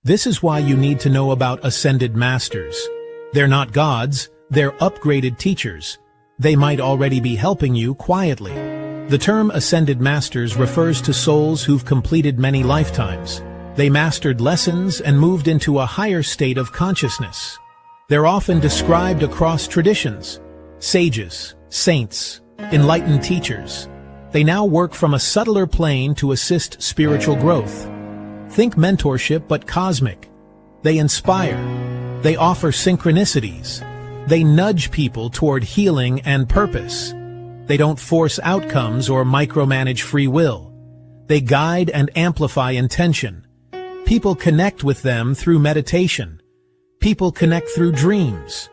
This is why you need to know about ascended masters. They're not gods, they're upgraded teachers. They might already be helping you quietly. The term ascended masters refers to souls who've completed many lifetimes. They mastered lessons and moved into a higher state of consciousness. They're often described across traditions: sages, saints, enlightened teachers. They now work from a subtler plane to assist spiritual growth. Think mentorship, but cosmic. They inspire. They offer synchronicities. They nudge people toward healing and purpose. They don't force outcomes or micromanage free will. They guide and amplify intention. People connect with them through meditation. People connect through dreams.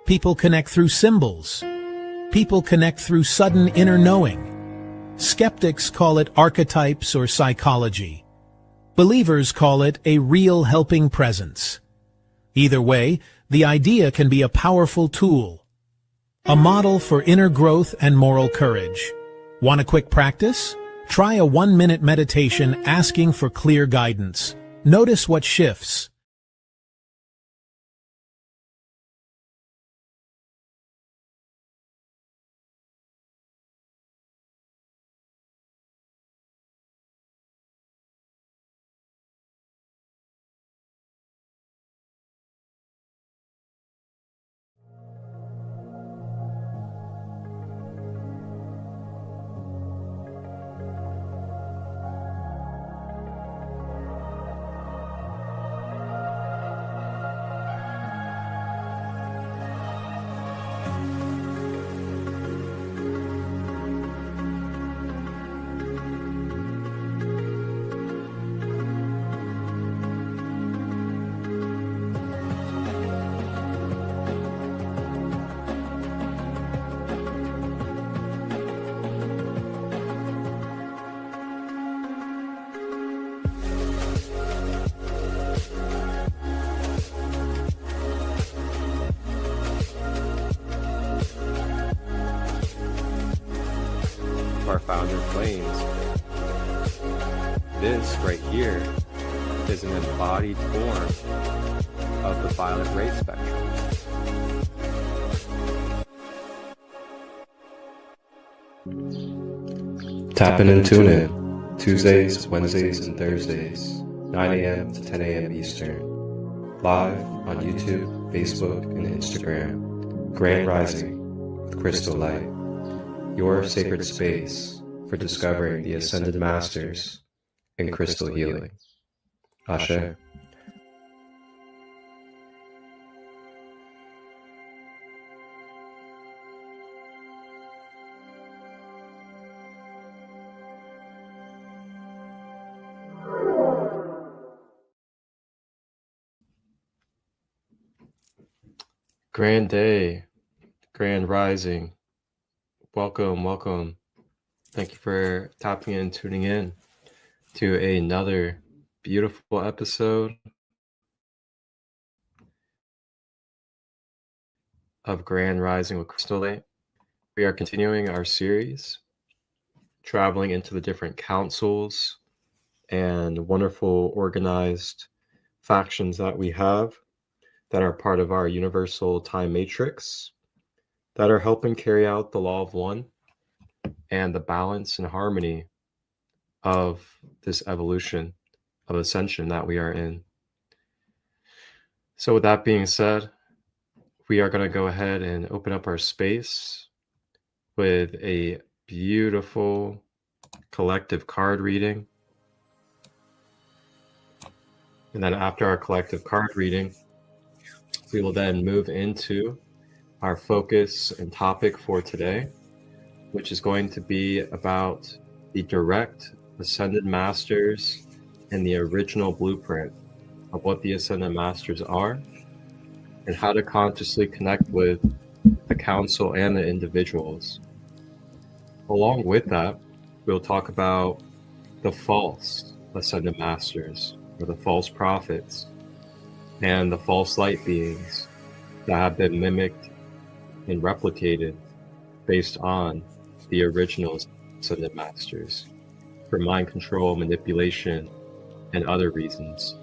People connect through symbols. People connect through sudden inner knowing. Skeptics call it archetypes or psychology. Believers call it a real helping presence. Either way, the idea can be a powerful tool, a model for inner growth and moral courage. Want a quick practice? Try a 1-minute meditation asking for clear guidance. Notice what shifts. Our founder claims. This right here is an embodied form of the violet ray spectrum. Tap in and tune in Tuesdays, Wednesdays, and Thursdays, 9 a.m. to 10 a.m. Eastern, live on YouTube, Facebook, and Instagram. Grand Rising with ChristoLight. Your sacred space for discovering the Ascended Masters in crystal healing. Ashe. Grand day, grand rising. Welcome, welcome. Thank you for tapping in, tuning in to another beautiful episode of Grand Rising with ChristoLight. We are continuing our series, traveling into the different councils and wonderful organized factions that we have that are part of our universal time matrix, that are helping carry out the law of one and the balance and harmony of this evolution of ascension that we are in. So with that being said, we are going to go ahead and open up our space with a beautiful collective card reading. And then after our collective card reading, we will then move into our focus and topic for today, which is going to be about the direct Ascended Masters and the original blueprint of what the Ascended Masters are and how to consciously connect with the council and the individuals. Along with that, we'll talk about the false Ascended Masters, or the false prophets, and the false light beings that have been mimicked and replicated based on the original Ascended Masters for mind control, manipulation, and other reasons.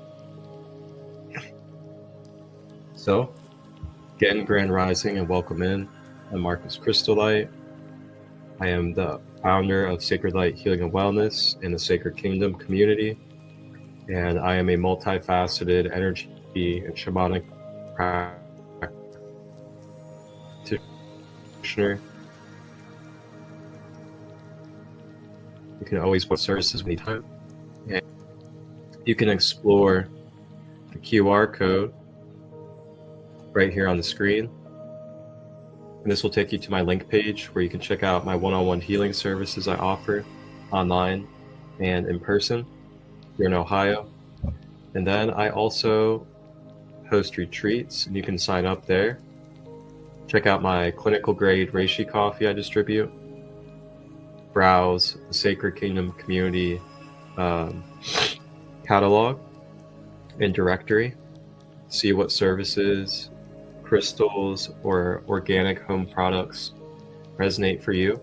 So, again, Grand Rising and welcome in. I'm Marcus ChristoLight. I am the founder of Sacred Light Healing and Wellness in the Sacred Kingdom community, and I am a multifaceted energy and shamanic practitioner. You can always book services anytime, and you can explore the QR code right here on the screen. And this will take you to my link page where you can check out my one-on-one healing services I offer online and in person here in Ohio. And then I also host retreats, and you can sign up there. Check out my clinical grade reishi coffee I distribute. Browse the Sacred Kingdom community catalog and directory. See what services, crystals, or organic home products resonate for you.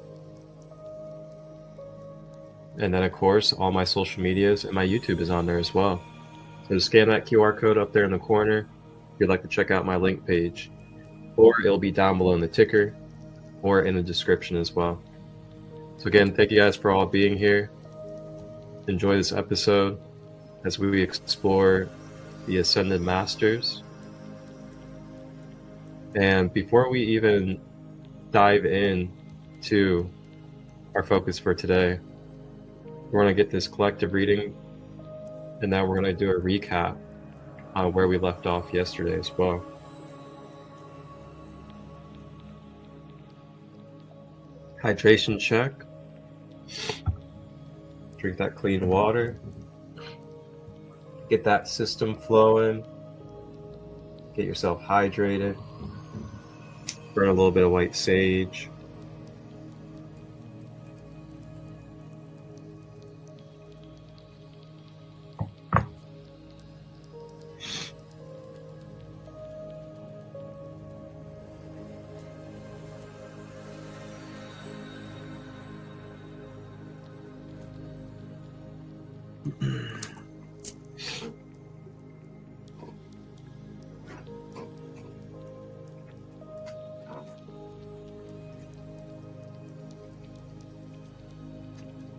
And then, of course, all my social medias and my YouTube is on there as well. So just scan that QR code up there in the corner if you'd like to check out my link page, or it'll be down below in the ticker or in the description as well. So again, thank you guys for all being here. Enjoy this episode as we explore the Ascended Masters. And before we even dive in to our focus for today, we're going to get this collective reading, and then we're going to do a recap on where we left off yesterday as well. Hydration check. Drink that clean water. Get that system flowing. Get yourself hydrated. Burn a little bit of white sage.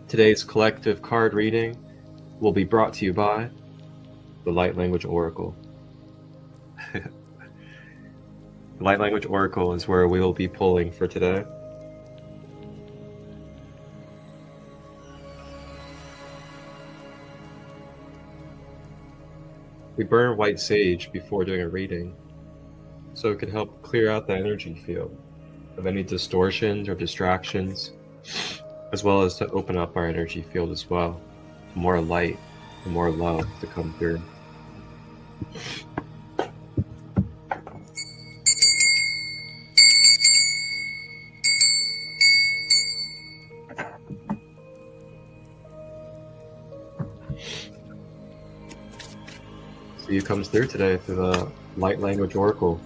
Today's collective card reading will be brought to you by the Light Language Oracle. The Light Language Oracle is where we will be pulling for today. We burn white sage before doing a reading, so it can help clear out the energy field of any distortions or distractions, as well as to open up our energy field as well, more light and more love to come through. So you comes through today through the Light Language Oracle.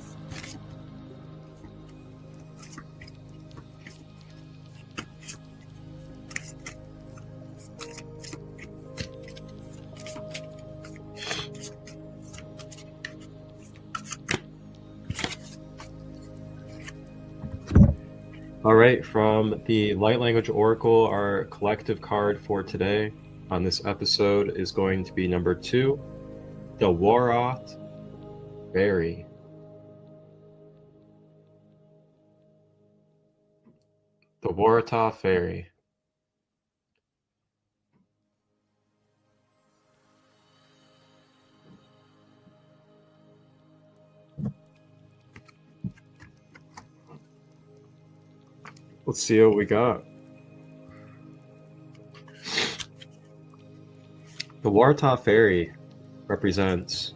All right, from the Light Language Oracle, our collective card for today on this episode is going to be number 2, the Waroth Fairy. The Waroth Fairy. Let's see what we got. The Waroth Fairy represents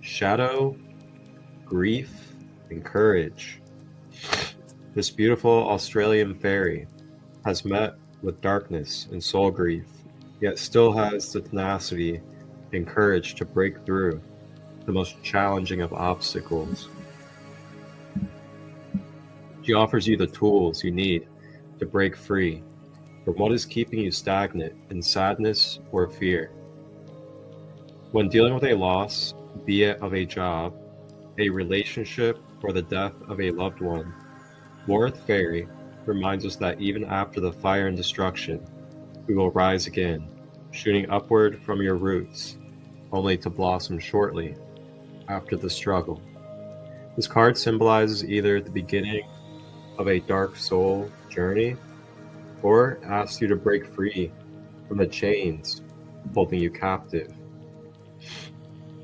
shadow, grief, and courage. This beautiful Australian fairy has met with darkness and soul grief, yet still has the tenacity and courage to break through the most challenging of obstacles. She offers you the tools you need to break free from what is keeping you stagnant in sadness or fear. When dealing with a loss, be it of a job, a relationship, or the death of a loved one. Lorith Fairy reminds us that even after the fire and destruction, we will rise again, shooting upward from your roots, only to blossom shortly after the struggle. This card symbolizes either the beginning of a dark soul journey or asks you to break free from the chains holding you captive.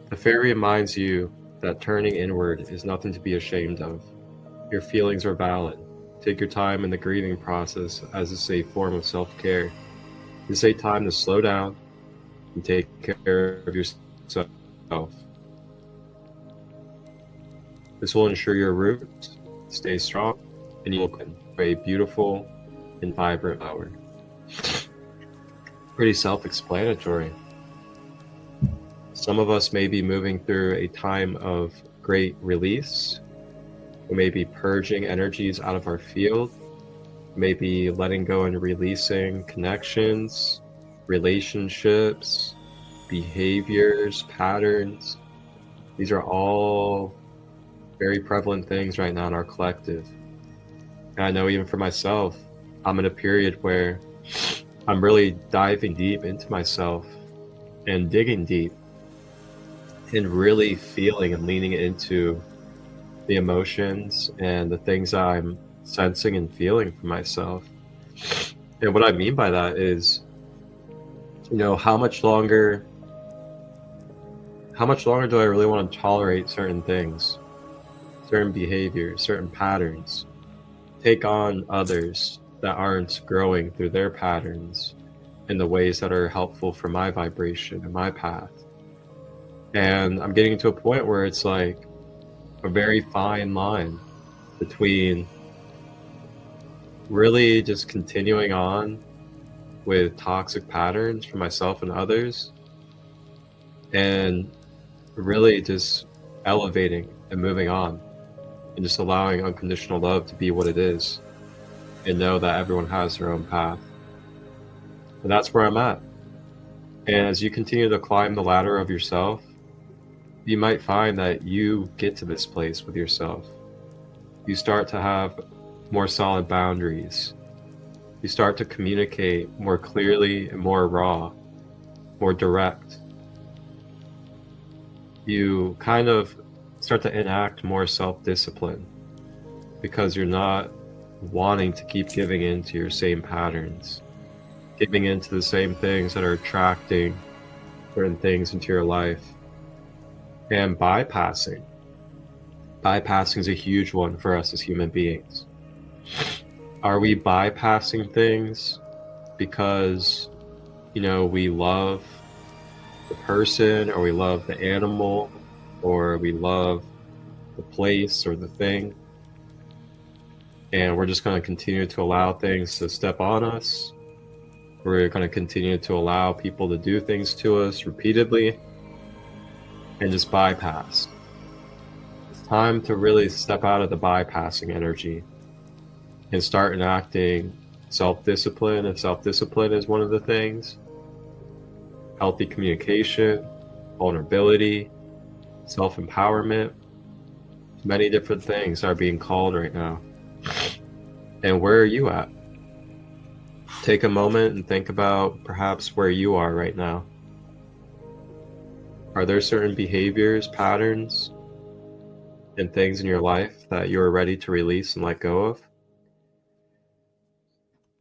The fairy reminds you that turning inward is nothing to be ashamed of. Your feelings are valid. Take your time in the grieving process, as it's a form of self-care. This is a time to slow down and take care of yourself. This will ensure your roots stay strong and you will grow a beautiful and vibrant flower. Pretty self-explanatory. Some of us may be moving through a time of great release. We may be purging energies out of our field. We may be letting go and releasing connections, relationships, behaviors, patterns. These are all very prevalent things right now in our collective. And I know even for myself, I'm in a period where I'm really diving deep into myself and digging deep and really feeling and leaning into the emotions and the things that I'm sensing and feeling for myself. And what I mean by that is, how much longer do I really want to tolerate certain things, certain behaviors, certain patterns, take on others that aren't growing through their patterns in the ways that are helpful for my vibration and my path. And I'm getting to a point where it's like a very fine line between really just continuing on with toxic patterns for myself and others, and really just elevating and moving on and just allowing unconditional love to be what it is and know that everyone has their own path. And that's where I'm at. And as you continue to climb the ladder of yourself, you might find that you get to this place with yourself. You start to have more solid boundaries. You start to communicate more clearly and more raw, more direct. You kind of start to enact more self-discipline because you're not wanting to keep giving into your same patterns, giving into the same things that are attracting certain things into your life. And bypassing is a huge one for us as human beings. Are we bypassing things because, we love the person, or we love the animal, or we love the place or the thing, and we're just going to continue to allow things to step on us? We're going to continue to allow people to do things to us repeatedly and just bypass. It's time to really step out of the bypassing energy and start enacting self-discipline. If self-discipline is one of the things, healthy communication, vulnerability, self-empowerment, many different things are being called right now. And where are you at? Take a moment and think about perhaps where you are right now. Are there certain behaviors, patterns, and things in your life that you're ready to release and let go of?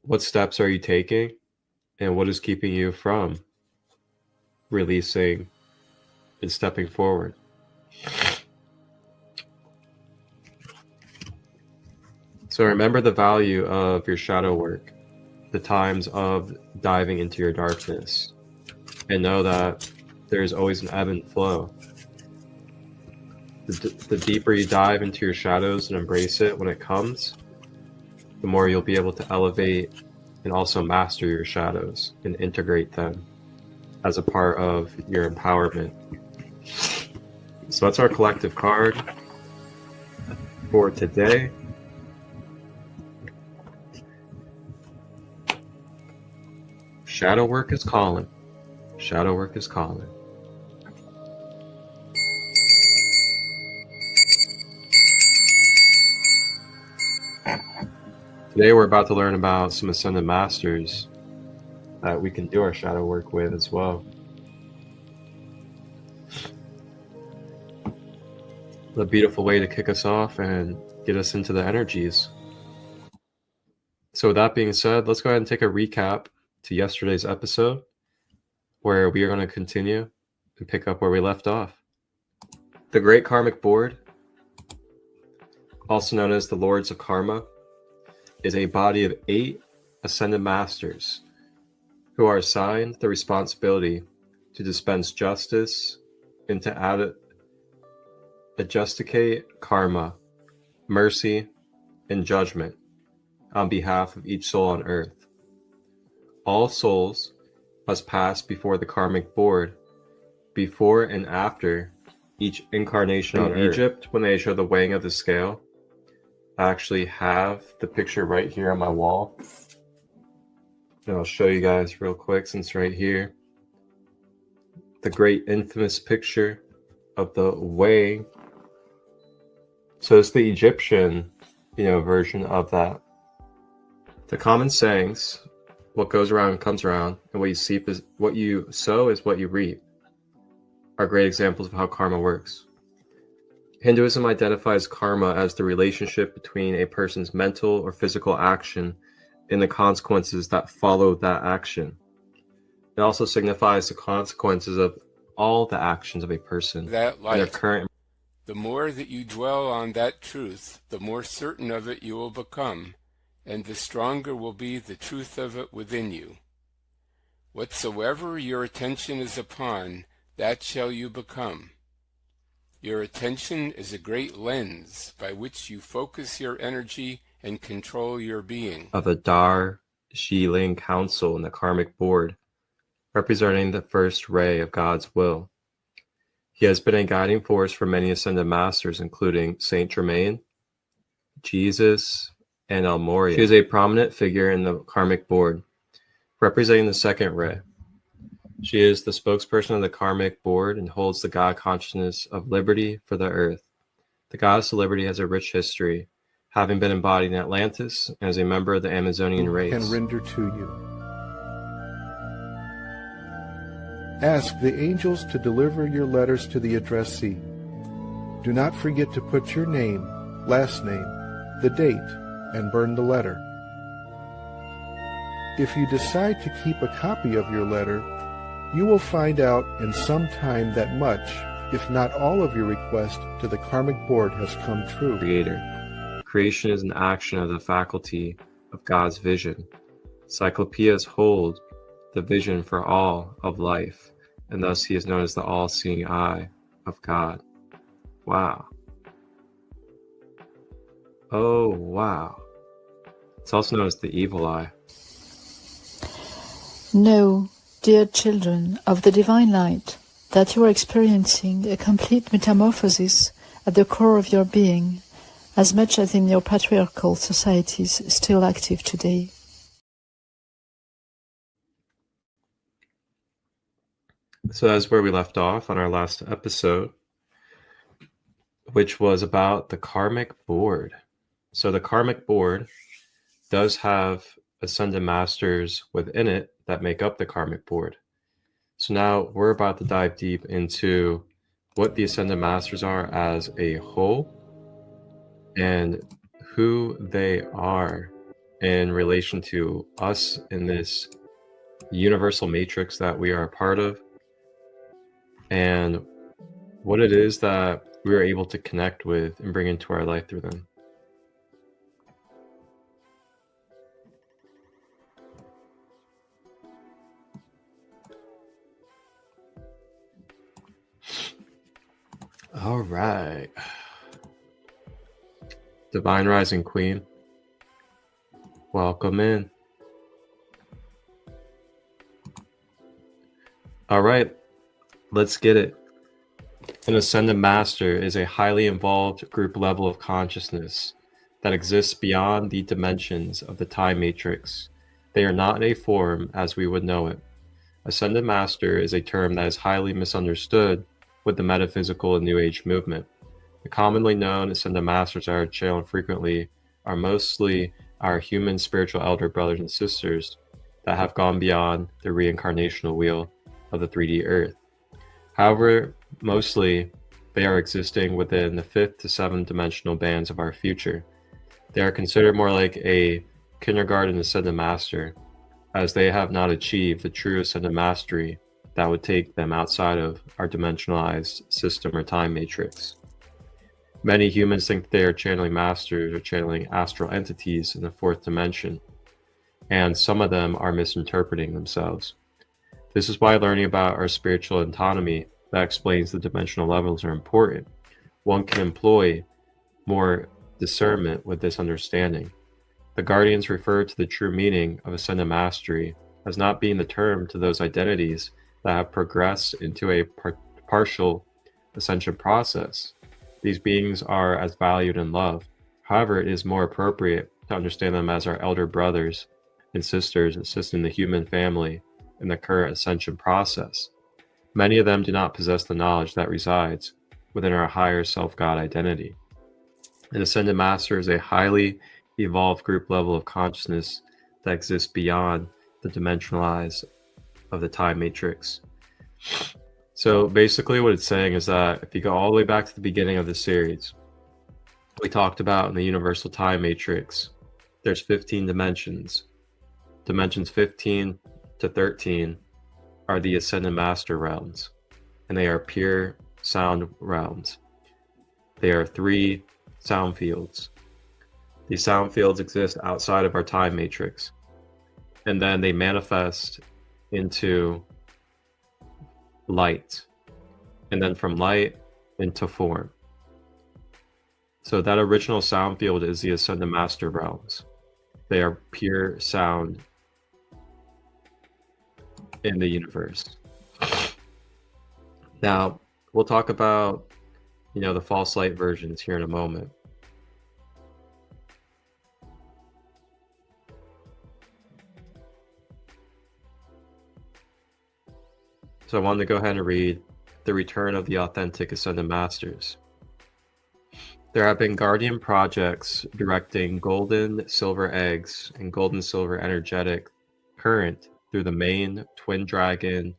What steps are you taking, and what is keeping you from releasing and stepping forward? So remember the value of your shadow work, the times of diving into your darkness, and know that there's always an ebb and flow. The deeper you dive into your shadows and embrace it when it comes, the more you'll be able to elevate and also master your shadows and integrate them as a part of your empowerment. So that's our collective card for today. Shadow work is calling. Shadow work is calling. Today we're about to learn about some Ascended Masters that we can do our shadow work with as well. A beautiful way to kick us off and get us into the energies. So with that being said, let's go ahead and take a recap to yesterday's episode, where we are going to continue and pick up where we left off. The Great Karmic Board, also known as the Lords of Karma, is a body of 8 Ascended Masters who are assigned the responsibility to dispense justice and to adjudicate karma, mercy, and judgment on behalf of each soul on earth. All souls must pass before the karmic board before and after each incarnation on Earth. Egypt, when they show the weighing of the scale, I actually have the picture right here on my wall. And I'll show you guys real quick, since right here, the great infamous picture of the weighing. So it's the Egyptian, version of that. The common sayings, what goes around comes around, and what you sow is what you reap, are great examples of how karma works. Hinduism identifies karma as the relationship between a person's mental or physical action and the consequences that follow that action. It also signifies the consequences of all the actions of a person. That light, their current. The more that you dwell on that truth, the more certain of it you will become, and the stronger will be the truth of it within you. Whatsoever your attention is upon, that shall you become. Your attention is a great lens by which you focus your energy and control your being. Of the Darjeeling Council and the Karmic Board, representing the first ray of God's will. He has been a guiding force for many Ascended Masters, including Saint Germain, Jesus, and El Morya. She is a prominent figure in the Karmic Board, representing the second ray. She is the spokesperson of the Karmic Board and holds the God consciousness of liberty for the earth. The goddess of liberty has a rich history, having been embodied in Atlantis and as a member of the Amazonian race. Can render to you. Ask the angels to deliver your letters to the addressee. Do not forget to put your name, last name, the date, and burn the letter. If you decide to keep a copy of your letter, you will find out in some time that much, if not all of your request to the Karmic Board has come true. Creator. Creation is an action of the faculty of God's vision. Cyclopeas hold the vision for all of life, and thus he is known as the all-seeing eye of God. Wow. Oh, wow. It's also known as the evil eye. Know, dear children of the divine light, that you are experiencing a complete metamorphosis at the core of your being, as much as in your patriarchal societies still active today. So that's where we left off on our last episode, which was about the Karmic Board. So the Karmic Board does have Ascended Masters within it that make up the Karmic Board. So now we're about to dive deep into what the Ascended Masters are as a whole and who they are in relation to us in this universal matrix that we are a part of, and what it is that we are able to connect with and bring into our life through them. All right. Divine Rising Queen, welcome in. All right, let's get it. An Ascended Master is a highly involved group level of consciousness that exists beyond the dimensions of the time matrix. They are not in a form as we would know it. Ascended Master is a term that is highly misunderstood with the metaphysical and New Age movement. The commonly known Ascended Masters are shown frequently are mostly our human spiritual elder brothers and sisters that have gone beyond the reincarnational wheel of the 3D Earth. However, mostly they are existing within the 5th to 7th dimensional bands of our future. They are considered more like a kindergarten ascended master, as they have not achieved the true ascended mastery that would take them outside of our dimensionalized system or time matrix. Many humans think they are channeling masters or channeling astral entities in the 4th dimension, and some of them are misinterpreting themselves. This is why learning about our spiritual autonomy that explains the dimensional levels are important. One can employ more discernment with this understanding. The Guardians refer to the true meaning of ascended mastery as not being the term to those identities that have progressed into a partial ascension process. These beings are as valued and loved. However, it is more appropriate to understand them as our elder brothers and sisters assisting the human family in the current ascension process. Many of them do not possess the knowledge that resides within our higher self-God identity. An ascended master is a highly evolved group level of consciousness that exists beyond the dimensionalized of the time matrix. So basically what it's saying is that if you go all the way back to the beginning of the series, we talked about in the universal time matrix, there's 15 dimensions. Dimensions 15 to 13 are the ascended master realms, and they are pure sound realms. They are 3 sound fields. These sound fields exist outside of our time matrix, and then they manifest into light, and then from light into form. So that original sound field is the ascended master realms. They are pure sound in the universe. Now, we'll talk about, the false light versions here in a moment. So I wanted to go ahead and read The Return of the Authentic Ascended Masters. There have been guardian projects directing golden silver eggs and golden silver energetic current through the main Twin Dragon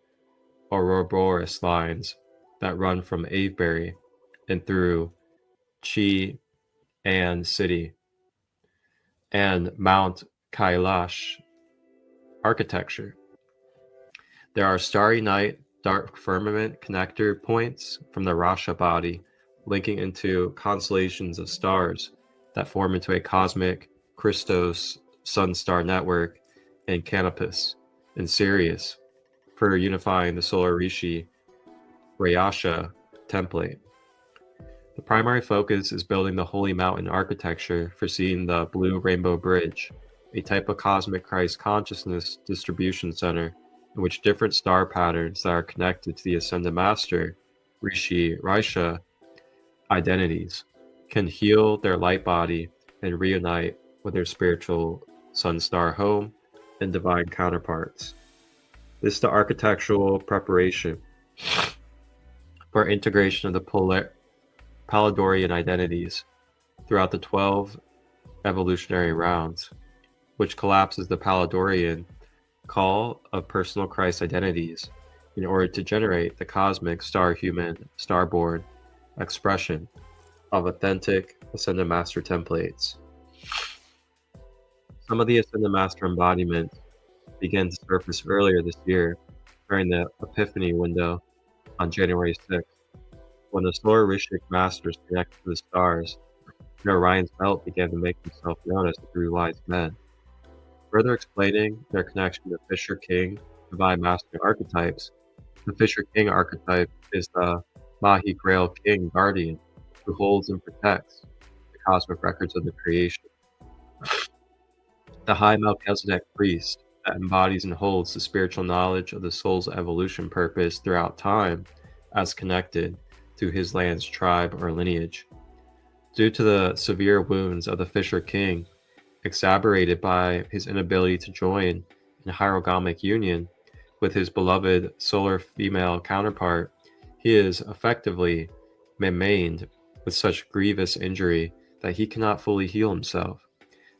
Ouroboros lines that run from Avebury and through Chi An City and Mount Kailash architecture. There are starry night, dark firmament connector points from the Rasha body linking into constellations of stars that form into a cosmic Christos sun-star network in Canopus and Sirius for unifying the solar Rishi Rayasha template. The primary focus is building the Holy Mountain architecture for seeing the Blue Rainbow Bridge, a type of cosmic Christ consciousness distribution center in which different star patterns that are connected to the Ascended Master, Rishi Raisha identities, can heal their light body and reunite with their spiritual sun star home and divine counterparts. This is the architectural preparation for integration of the Palladorian identities throughout the 12 evolutionary rounds, which collapses the Palladorian call of personal Christ identities in order to generate the cosmic star-human, starborn expression of authentic Ascended Master templates. Some of the Ascended Master embodiments began to surface earlier this year during the Epiphany window on January 6th, when the solar Rishik Masters connected to the stars, and Orion's belt began to make himself known as the Three Wise Men. Further explaining their connection to Fisher King, Divine Master archetypes, the Fisher King archetype is the Mahi Grail King Guardian, who holds and protects the cosmic records of the creation. The High Melchizedek Priest that embodies and holds the spiritual knowledge of the soul's evolution purpose throughout time as connected to his land's tribe or lineage. Due to the severe wounds of the Fisher King, exacerbated by his inability to join in hierogamic union with his beloved solar female counterpart, he is effectively maimed with such grievous injury that he cannot fully heal himself.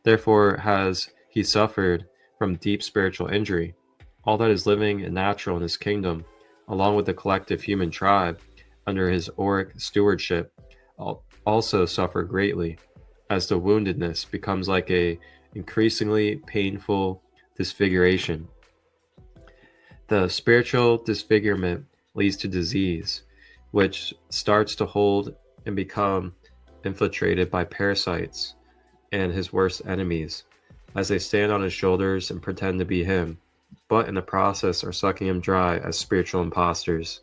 Therefore has he suffered from deep spiritual injury. All that is living and natural in his kingdom, along with the collective human tribe under his auric stewardship, also suffer greatly, as the woundedness becomes like a increasingly painful disfiguration. The spiritual disfigurement leads to disease, which starts to hold and become infiltrated by parasites and his worst enemies, as they stand on his shoulders and pretend to be him, but in the process are sucking him dry as spiritual impostors.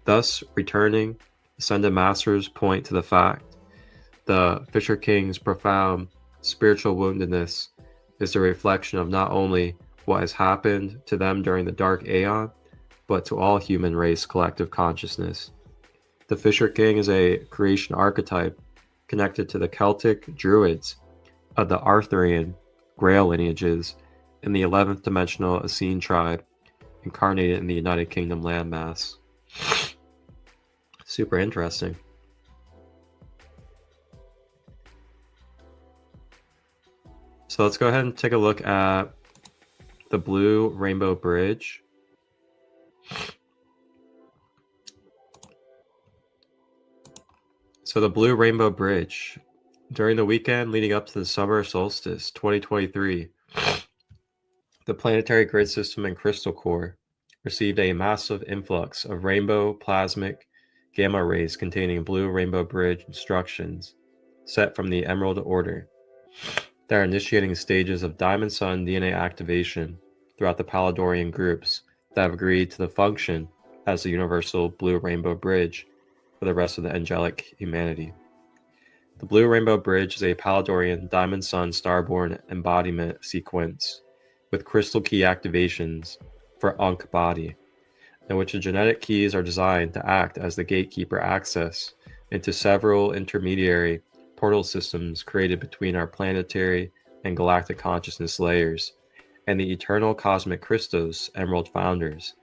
Thus, returning, ascended masters point to the fact the Fisher King's profound spiritual woundedness is the reflection of not only what has happened to them during the Dark Aeon, but to all human race collective consciousness. The Fisher King is a creation archetype connected to the Celtic Druids of the Arthurian Grail lineages in the 11th dimensional Essene tribe, incarnated in the United Kingdom landmass. Super interesting. So let's go ahead and take a look at the Blue Rainbow Bridge. So the Blue Rainbow Bridge, during the weekend leading up to the summer solstice 2023, the planetary grid system and crystal core received a massive influx of rainbow plasmic gamma rays containing Blue Rainbow Bridge instructions set from the Emerald Order that are initiating stages of Diamond Sun DNA activation throughout the Paladorian groups that have agreed to the function as the universal Blue Rainbow Bridge for the rest of the angelic humanity. The Blue Rainbow Bridge is a Paladorian Diamond Sun Starborn embodiment sequence with crystal key activations for Ankh body, in which the genetic keys are designed to act as the gatekeeper access into several intermediary portal systems created between our planetary and galactic consciousness layers and the eternal cosmic Christos Emerald founders.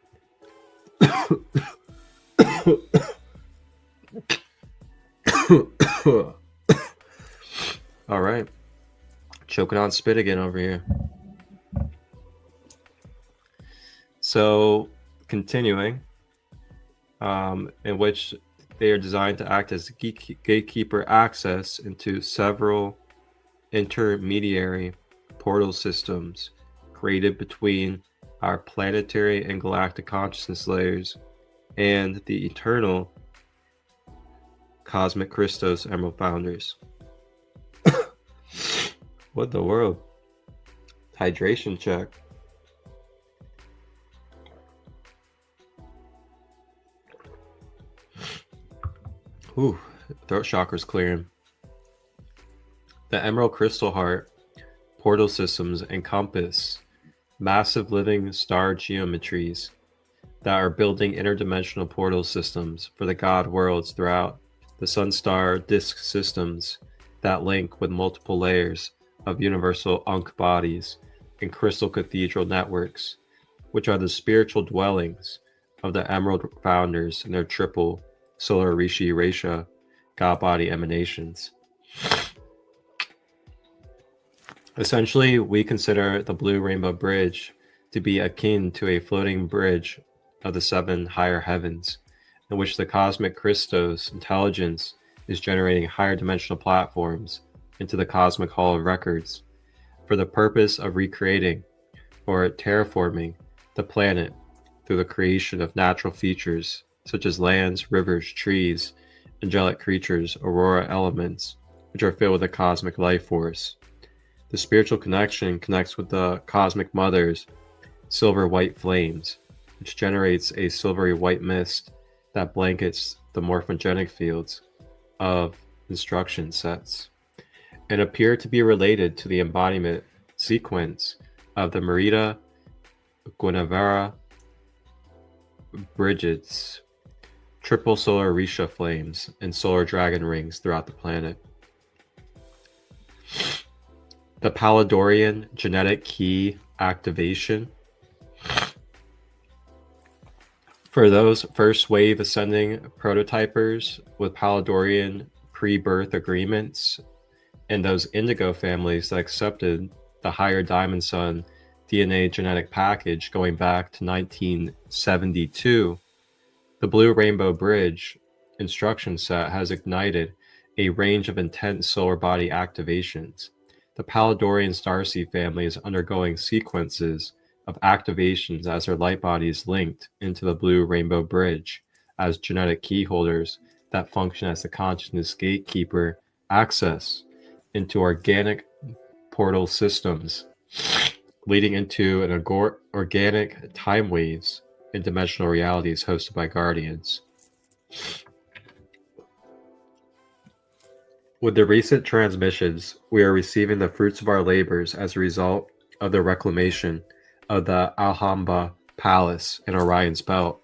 All right, choking on spit again over here. So, continuing, in which they are designed to act as gatekeeper access into several intermediary portal systems created between our planetary and galactic consciousness layers and the eternal cosmic Christos Emerald founders. What the world? Hydration check. Ooh, throat chakra's clearing. The Emerald Crystal Heart portal systems encompass massive living star geometries that are building interdimensional portal systems for the God worlds throughout the Sun-Star disk systems that link with multiple layers of universal Ankh bodies and crystal cathedral networks, which are the spiritual dwellings of the Emerald founders and their triple solar Rishi Resha God body emanations. Essentially, we consider the Blue Rainbow Bridge to be akin to a floating bridge of the seven higher heavens, in which the cosmic Christos intelligence is generating higher dimensional platforms into the cosmic hall of records for the purpose of recreating or terraforming the planet through the creation of natural features such as lands, rivers, trees, angelic creatures, aurora elements, which are filled with a cosmic life force. The spiritual connection connects with the cosmic mother's silver white flames, which generates a silvery white mist that blankets the morphogenic fields of instruction sets, and appear to be related to the embodiment sequence of the Merida Guinevere Brigids, triple solar Risha flames, and solar dragon rings throughout the planet. The Paladorian genetic key activation. For those first wave ascending prototypers with Paladorian pre-birth agreements and those indigo families that accepted the higher diamond sun DNA genetic package going back to 1972, the Blue Rainbow Bridge instruction set has ignited a range of intense solar body activations. The Palladorian starseed family is undergoing sequences of activations as their light bodies linked into the Blue Rainbow Bridge as genetic key holders that function as the consciousness gatekeeper access into organic portal systems, leading into an organic time waves and dimensional realities hosted by guardians. With the recent transmissions, we are receiving the fruits of our labors as a result of the reclamation of the Alhambra Palace in Orion's Belt.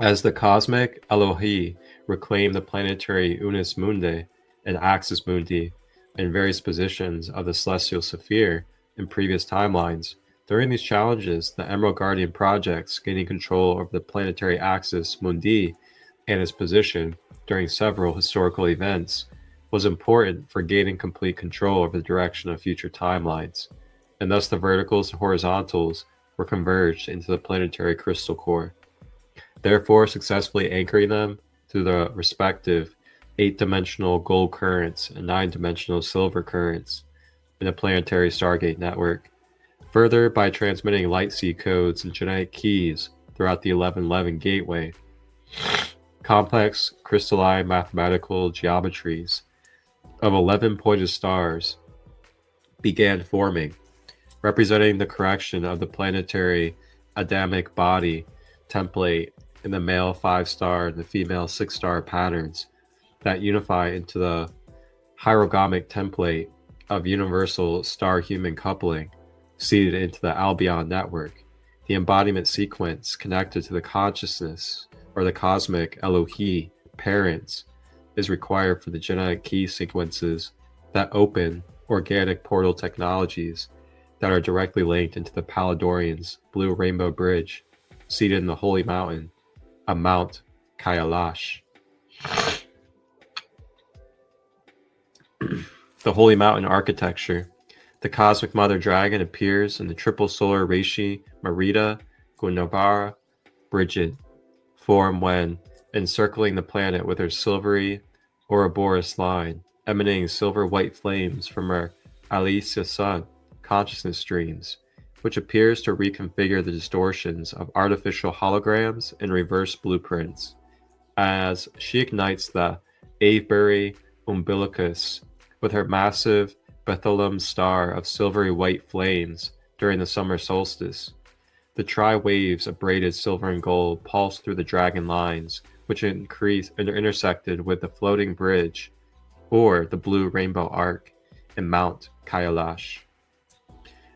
As the cosmic Elohi reclaimed the planetary Unus Mundi and Axis Mundi in various positions of the celestial sphere in previous timelines, during these challenges, the Emerald Guardian projects gaining control over the planetary axis Mundi and its position during several historical events was important for gaining complete control over the direction of future timelines, and thus the verticals and horizontals were converged into the planetary crystal core, therefore successfully anchoring them through the respective 8-dimensional gold currents and 9-dimensional silver currents in the planetary Stargate network. Further, by transmitting light seed codes and genetic keys throughout the 1111 gateway, complex crystalline mathematical geometries of 11 pointed stars began forming, representing the correction of the planetary Adamic body template in the male 5-star and the female 6-star patterns that unify into the hierogamic template of universal star-human coupling seeded into the Albion network. The embodiment sequence connected to the consciousness or the cosmic Elohi parents is required for the genetic key sequences that open organic portal technologies that are directly linked into the Palladorians' Blue Rainbow Bridge, seated in the Holy Mountain of Mount Kailash. The Holy Mountain architecture. The Cosmic Mother Dragon appears in the triple solar Reishi Marita Gunavara Brigid form when encircling the planet with her silvery Ouroboros line, emanating silver-white flames from her Alicia Sun consciousness streams, which appears to reconfigure the distortions of artificial holograms and reverse blueprints. As she ignites the Avebury umbilicus with her massive Bethlehem star of silvery white flames during the summer solstice, the tri-waves of braided silver and gold pulsed through the dragon lines, which intersected with the floating bridge, or the Blue Rainbow Arc, in Mount Kailash.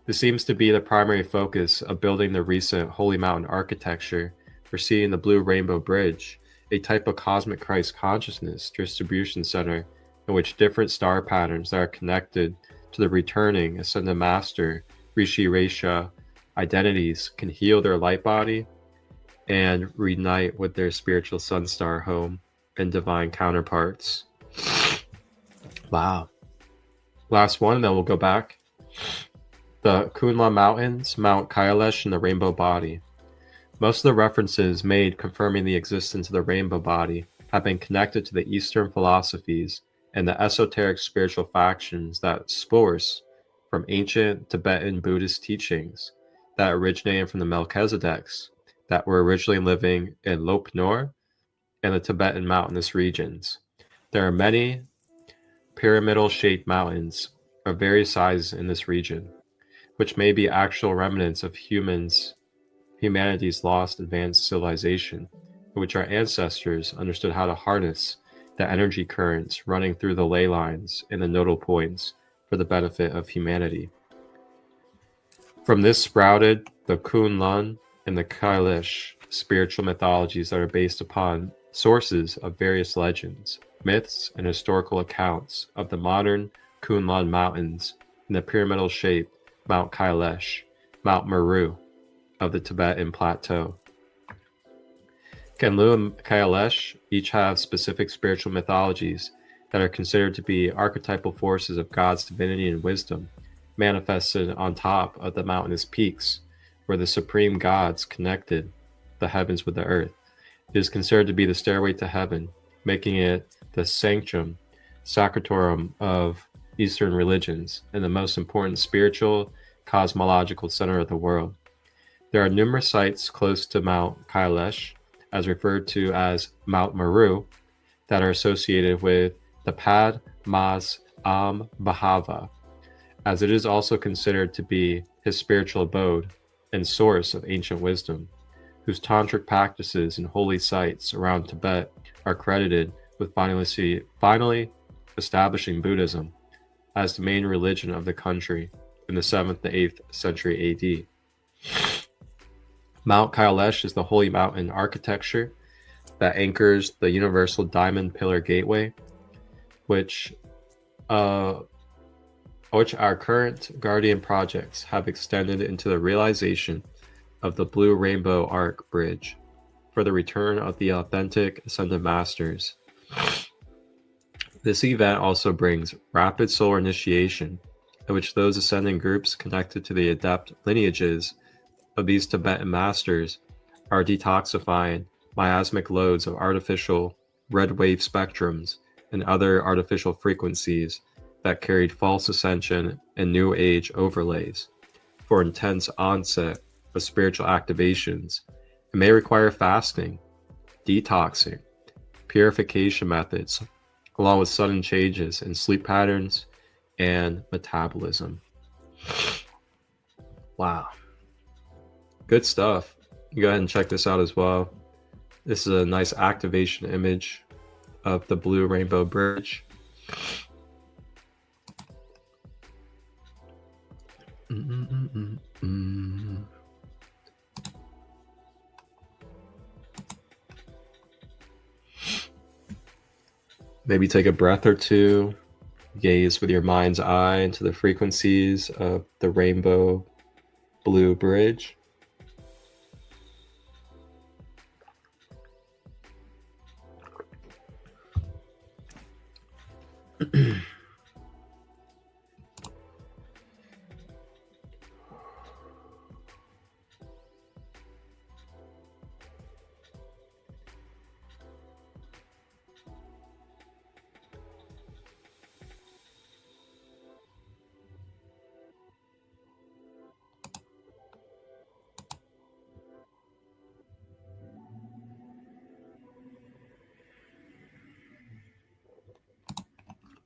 This seems to be the primary focus of building the recent Holy Mountain architecture for seeing the Blue Rainbow Bridge, a type of cosmic Christ consciousness distribution center in which different star patterns that are connected to the returning Ascended Master Rishi Resha identities can heal their light body and reunite with their spiritual sun star home and divine counterparts. Wow. Last one, then we'll go back. The Kunlun Mountains, Mount Kailash, and the Rainbow Body. Most of the references made confirming the existence of the Rainbow Body have been connected to the Eastern philosophies and the esoteric spiritual factions that source from ancient Tibetan Buddhist teachings that originated from the Melchizedeks that were originally living in Lop Nor and the Tibetan mountainous regions. There are many pyramidal-shaped mountains of various sizes in this region, which may be actual remnants of humanity's lost advanced civilization, in which our ancestors understood how to harness the energy currents running through the ley lines and the nodal points for the benefit of humanity. From this sprouted the Kunlun and the Kailash spiritual mythologies that are based upon sources of various legends, myths, and historical accounts of the modern Kunlun Mountains and the pyramidal shape Mount Kailash, Mount Meru of the Tibetan Plateau. Kenlu and Kailash each have specific spiritual mythologies that are considered to be archetypal forces of God's divinity and wisdom, manifested on top of the mountainous peaks, where the supreme gods connected the heavens with the earth. It is considered to be the stairway to heaven, making it the sanctum sacratorum of Eastern religions and the most important spiritual, cosmological center of the world. There are numerous sites close to Mount Kailash, as referred to as Mount Meru, that are associated with the Pad Mas Bhava, as it is also considered to be his spiritual abode and source of ancient wisdom, whose tantric practices and holy sites around Tibet are credited with finally establishing Buddhism as the main religion of the country in the 7th to 8th century AD. Mount Kailash is the holy mountain architecture that anchors the universal diamond pillar gateway, which our current guardian projects have extended into the realization of the Blue Rainbow Arc Bridge for the return of the authentic Ascended Masters. This event also brings rapid solar initiation, in which those ascending groups connected to the adept lineages of these Tibetan masters are detoxifying miasmic loads of artificial red wave spectrums and other artificial frequencies that carried false ascension and new age overlays for intense onset of spiritual activations, and may require fasting, detoxing, purification methods, along with sudden changes in sleep patterns and metabolism. Wow. Good stuff. You go ahead and check this out as well. This is a nice activation image of the Blue Rainbow Bridge. Maybe take a breath or two, gaze with your mind's eye into the frequencies of the Rainbow Blue Bridge.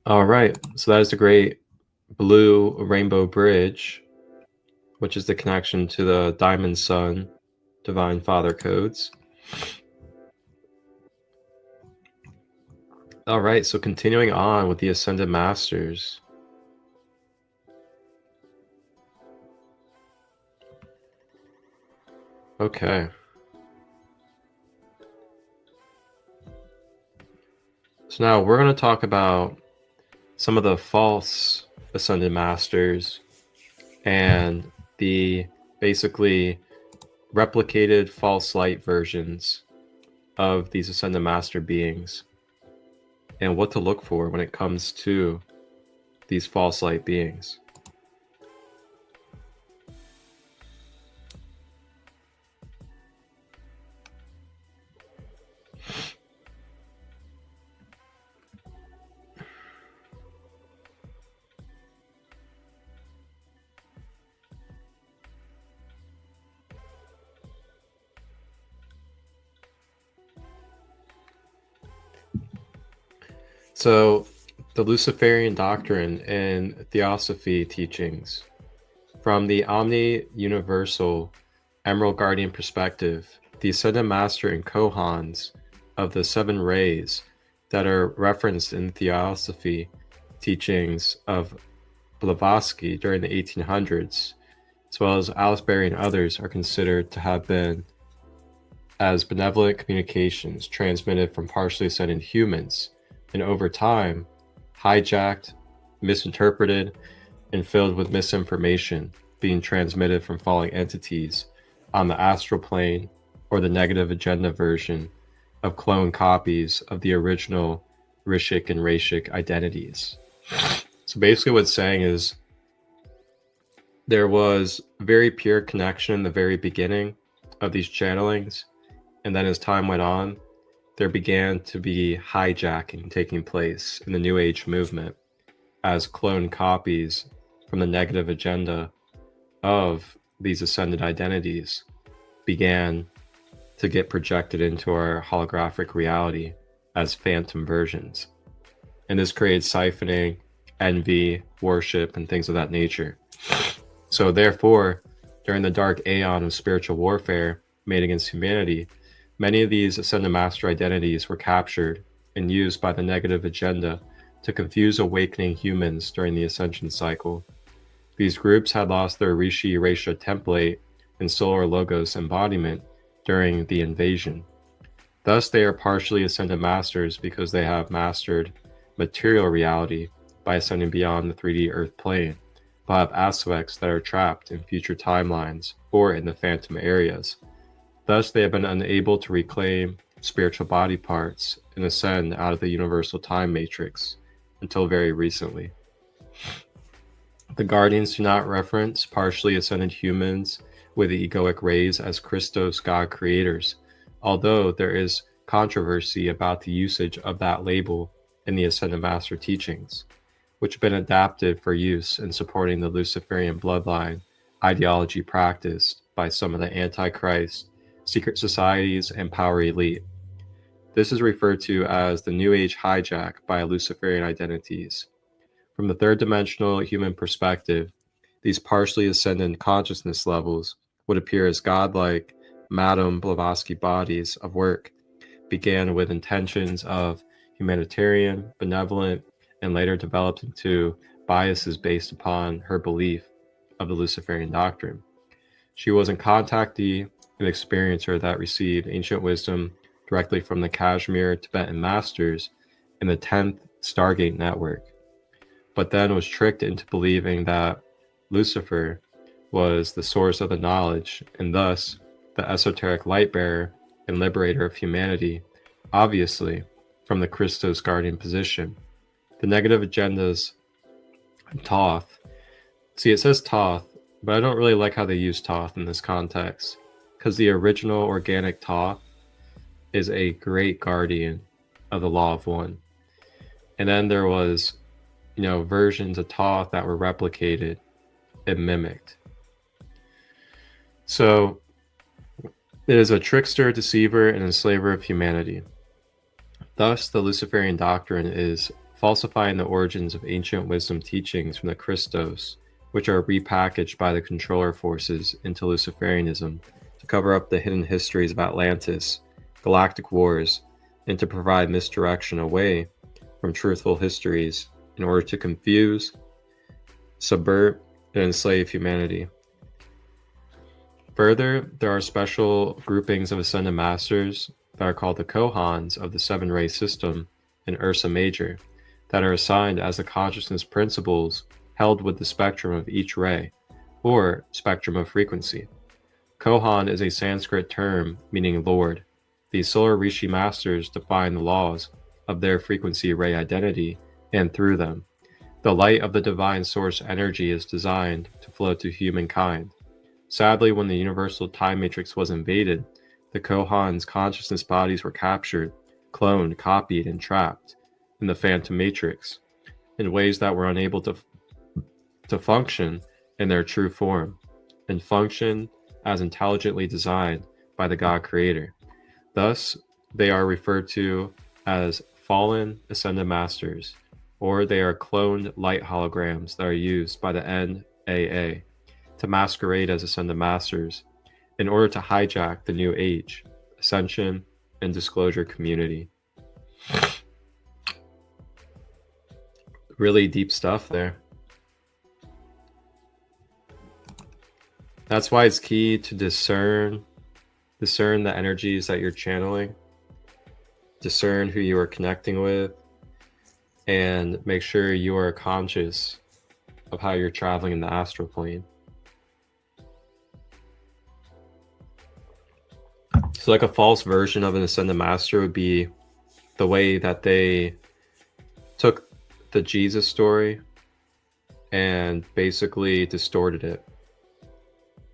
All right, so that is the great Blue Rainbow Bridge, which is the connection to the Diamond Sun Divine Father codes. All right, so continuing on with the Ascended Masters. Okay. So now we're going to talk about some of the false Ascended Masters and the basically replicated false light versions of these Ascended Master beings, and what to look for when it comes to these false light beings. So, the Luciferian doctrine and theosophy teachings, from the omni-universal Emerald Guardian perspective, the Ascended Master and Kohans of the seven rays that are referenced in theosophy teachings of Blavatsky during the 1800s, as well as Alice Berry and others, are considered to have been as benevolent communications transmitted from partially ascended humans, and over time, hijacked, misinterpreted, and filled with misinformation being transmitted from falling entities on the astral plane or the negative agenda version of clone copies of the original Rishik and Rashik identities. So basically what it's saying is there was very pure connection in the very beginning of these channelings, and then as time went on, there began to be hijacking taking place in the New Age movement as clone copies from the negative agenda of these ascended identities began to get projected into our holographic reality as phantom versions. And this creates siphoning, envy, worship, and things of that nature. So therefore, during the dark aeon of spiritual warfare made against humanity, many of these ascended master identities were captured and used by the negative agenda to confuse awakening humans during the ascension cycle. These groups had lost their Rishi Resha template and Solar Logos embodiment during the invasion. Thus, they are partially ascended masters because they have mastered material reality by ascending beyond the 3D Earth plane, but have aspects that are trapped in future timelines or in the phantom areas. Thus, they have been unable to reclaim spiritual body parts and ascend out of the universal time matrix until very recently. The Guardians do not reference partially ascended humans with the egoic rays as Christos God creators, although there is controversy about the usage of that label in the Ascended Master teachings, which have been adapted for use in supporting the Luciferian bloodline ideology practiced by some of the Antichrist, secret societies, and power elite. This is referred to as the New Age hijack by Luciferian identities. From the third dimensional human perspective, these partially ascendant consciousness levels would appear as godlike Madame Blavatsky bodies of work, began with intentions of humanitarian, benevolent, and later developed into biases based upon her belief of the Luciferian doctrine. She was a contactee and experiencer that received ancient wisdom directly from the Kashmir Tibetan masters in the 10th Stargate network, but then was tricked into believing that Lucifer was the source of the knowledge and thus the esoteric light bearer and liberator of humanity, obviously from the Christos guardian position. The negative agendas Thoth. See, it says Thoth, but I don't really like how they use Thoth in this context, because the original organic Thoth is a great guardian of the Law of One. And then there was, versions of Thoth that were replicated and mimicked. So it is a trickster, deceiver, and enslaver of humanity. Thus, the Luciferian doctrine is falsifying the origins of ancient wisdom teachings from the Christos, which are repackaged by the controller forces into Luciferianism to cover up the hidden histories of Atlantis, galactic wars, and to provide misdirection away from truthful histories in order to confuse, subvert, and enslave humanity. Further, there are special groupings of Ascended Masters that are called the Kohans of the Seven Ray System in Ursa Major that are assigned as the consciousness principles held with the spectrum of each ray, or spectrum of frequency. Kohan is a Sanskrit term meaning Lord. These Solar Rishi Masters define the laws of their frequency ray identity, and through them, the light of the divine source energy is designed to flow to humankind. Sadly, when the universal time matrix was invaded, the Kohans' consciousness bodies were captured, cloned, copied, and trapped in the phantom matrix in ways that were unable to function in their true form and function as intelligently designed by the God Creator. Thus, they are referred to as fallen Ascended Masters, or they are cloned light holograms that are used by the NAA to masquerade as Ascended Masters in order to hijack the New Age, Ascension, and Disclosure community. Really deep stuff there. That's why it's key to discern the energies that you're channeling, discern who you are connecting with, and make sure you are conscious of how you're traveling in the astral plane. So like a false version of an Ascended Master would be the way that they took the Jesus story and basically distorted it.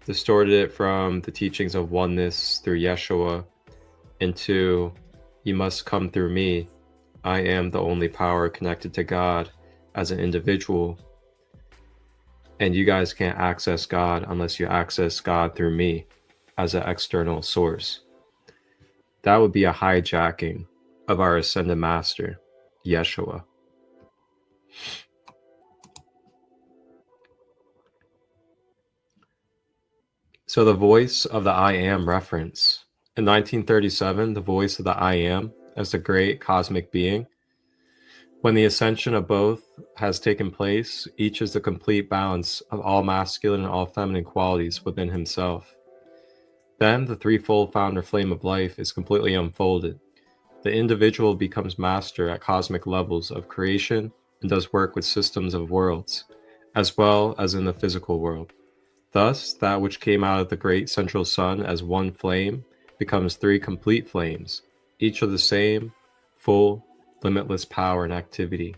Distorted it from the teachings of oneness through Yeshua into, you must come through me. I am the only power connected to God as an individual. And you guys can't access God unless you access God through me as an external source. That would be a hijacking of our Ascended Master, Yeshua. So the voice of the I Am reference. In 1937, the voice of the I Am as the great cosmic being. When the ascension of both has taken place, each is the complete balance of all masculine and all feminine qualities within himself. Then the threefold founder flame of life is completely unfolded. The individual becomes master at cosmic levels of creation and does work with systems of worlds, as well as in the physical world. Thus, that which came out of the great central sun as one flame becomes three complete flames, each of the same, full, limitless power and activity,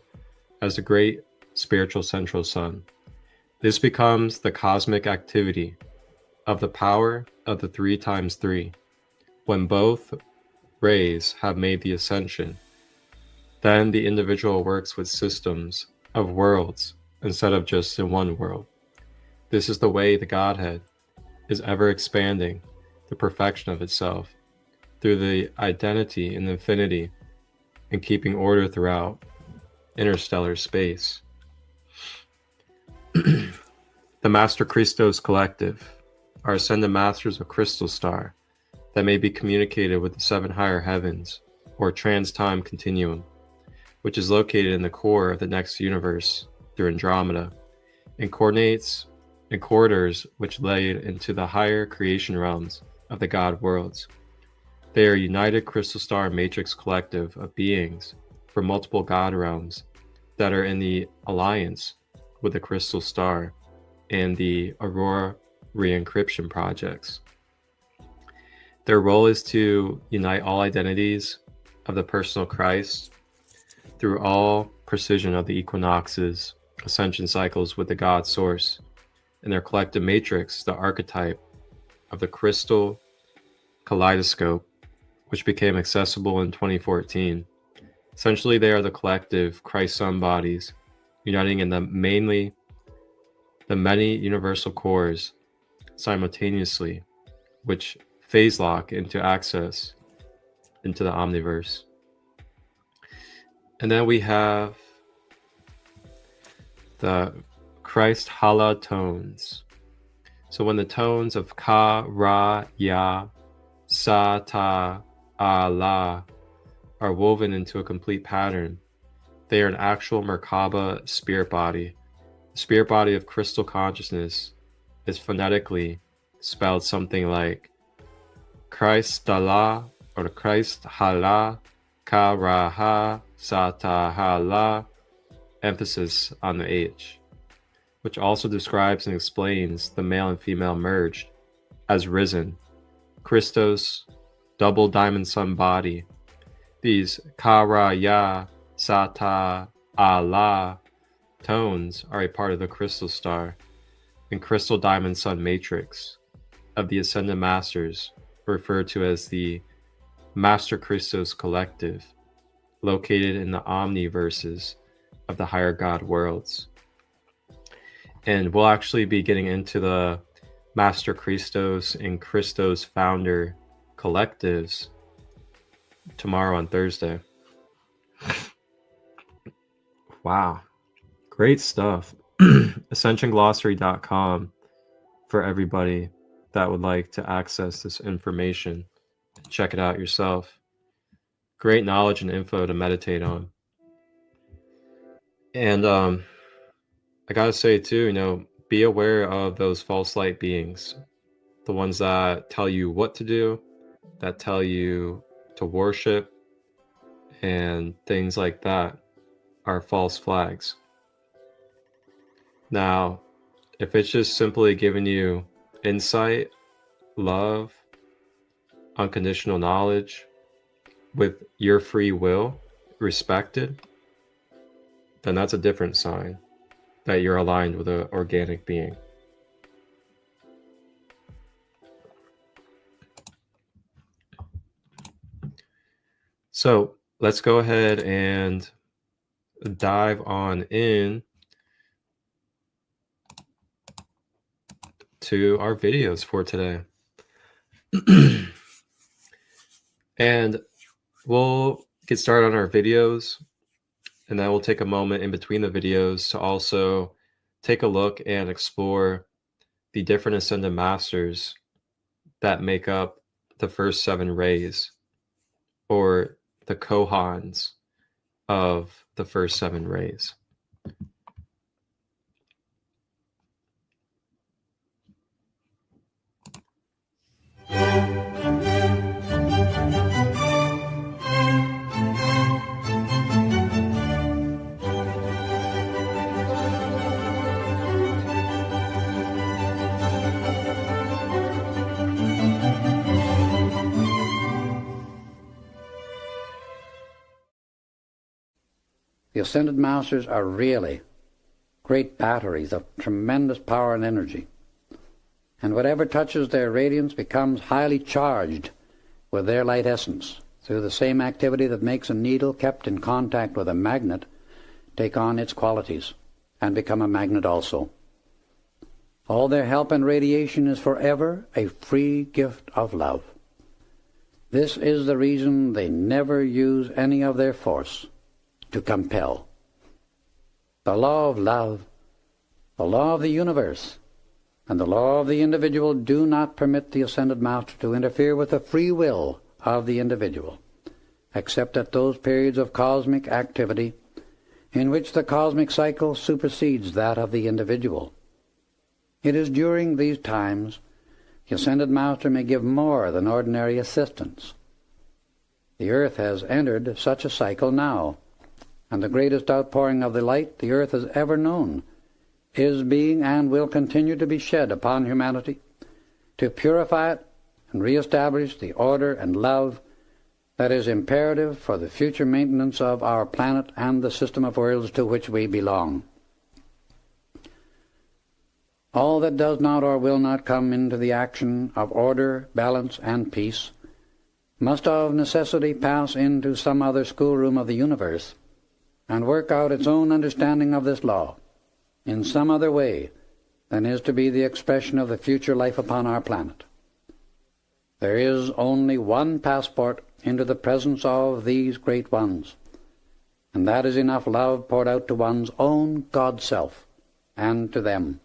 as the great spiritual central sun. This becomes the cosmic activity of the power of the 3 times 3, when both rays have made the ascension. Then the individual works with systems of worlds instead of just in one world. This is the way the Godhead is ever expanding the perfection of itself through the identity in infinity and keeping order throughout interstellar space. The Master Christos Collective are ascended masters of crystal star that may be communicated with the 7 higher heavens or trans-time continuum, which is located in the core of the next universe through Andromeda, and coordinates and corridors which lead into the higher creation realms of the God worlds. They are a united crystal star matrix collective of beings from multiple God realms that are in the alliance with the crystal star and the Aurora re-encryption projects. Their role is to unite all identities of the personal Christ through all precision of the equinoxes, ascension cycles with the God source, and their collective matrix, the archetype of the crystal kaleidoscope, which became accessible in 2014. Essentially, they are the collective Christ Son bodies, uniting in the many universal cores simultaneously, which phase lock into access into the omniverse. And then we have the Christ Hala tones. So when the tones of Ka, Ra, Ya, Sa, Ta, A, La are woven into a complete pattern, they are an actual Merkaba spirit body. The spirit body of crystal consciousness is phonetically spelled something like Christ Dala or Christ Hala, Ka, Ra, Ha, Sa, Ta, Ha, La, emphasis on the H, which also describes and explains the male and female merged as risen, Christos, double diamond sun body. These Ka, Ra, Ya, Sa, Ta, A, La tones are a part of the crystal star and crystal diamond sun matrix of the Ascended Masters, referred to as the Master Christos Collective, located in the omniverses of the higher God worlds. And we'll actually be getting into the Master Christos and Christos Founder collectives tomorrow on Thursday. Wow. Great stuff. AscensionGlossary.com for everybody that would like to access this information. Check it out yourself. Great knowledge and info to meditate on. And I gotta say too, be aware of those false light beings, the ones that tell you what to do, that tell you to worship, and things like that are false flags. Now, if it's just simply giving you insight, love, unconditional knowledge with your free will respected, then that's a different sign that you're aligned with an organic being. So let's go ahead and dive on in to our videos for today. And we'll get started on our videos, and then we'll take a moment in between the videos to also take a look and explore the different ascended masters that make up the first 7 rays, or the Kohans of the first 7 rays. The Ascended Masters are really great batteries of tremendous power and energy. And whatever touches their radiance becomes highly charged with their light essence, through the same activity that makes a needle kept in contact with a magnet take on its qualities and become a magnet also. All their help and radiation is forever a free gift of love. This is the reason they never use any of their force to compel. The law of love, the law of the universe, and the law of the individual do not permit the Ascended Master to interfere with the free will of the individual, except at those periods of cosmic activity in which the cosmic cycle supersedes that of the individual. It is during these times the Ascended Master may give more than ordinary assistance. The earth has entered such a cycle now, and the greatest outpouring of the light the earth has ever known is being and will continue to be shed upon humanity to purify it and reestablish the order and love that is imperative for the future maintenance of our planet and the system of worlds to which we belong. All that does not or will not come into the action of order, balance, and peace must of necessity pass into some other schoolroom of the universe and work out its own understanding of this law in some other way than is to be the expression of the future life upon our planet. There is only one passport into the presence of these great ones, and that is enough love poured out to one's own God-self and to them,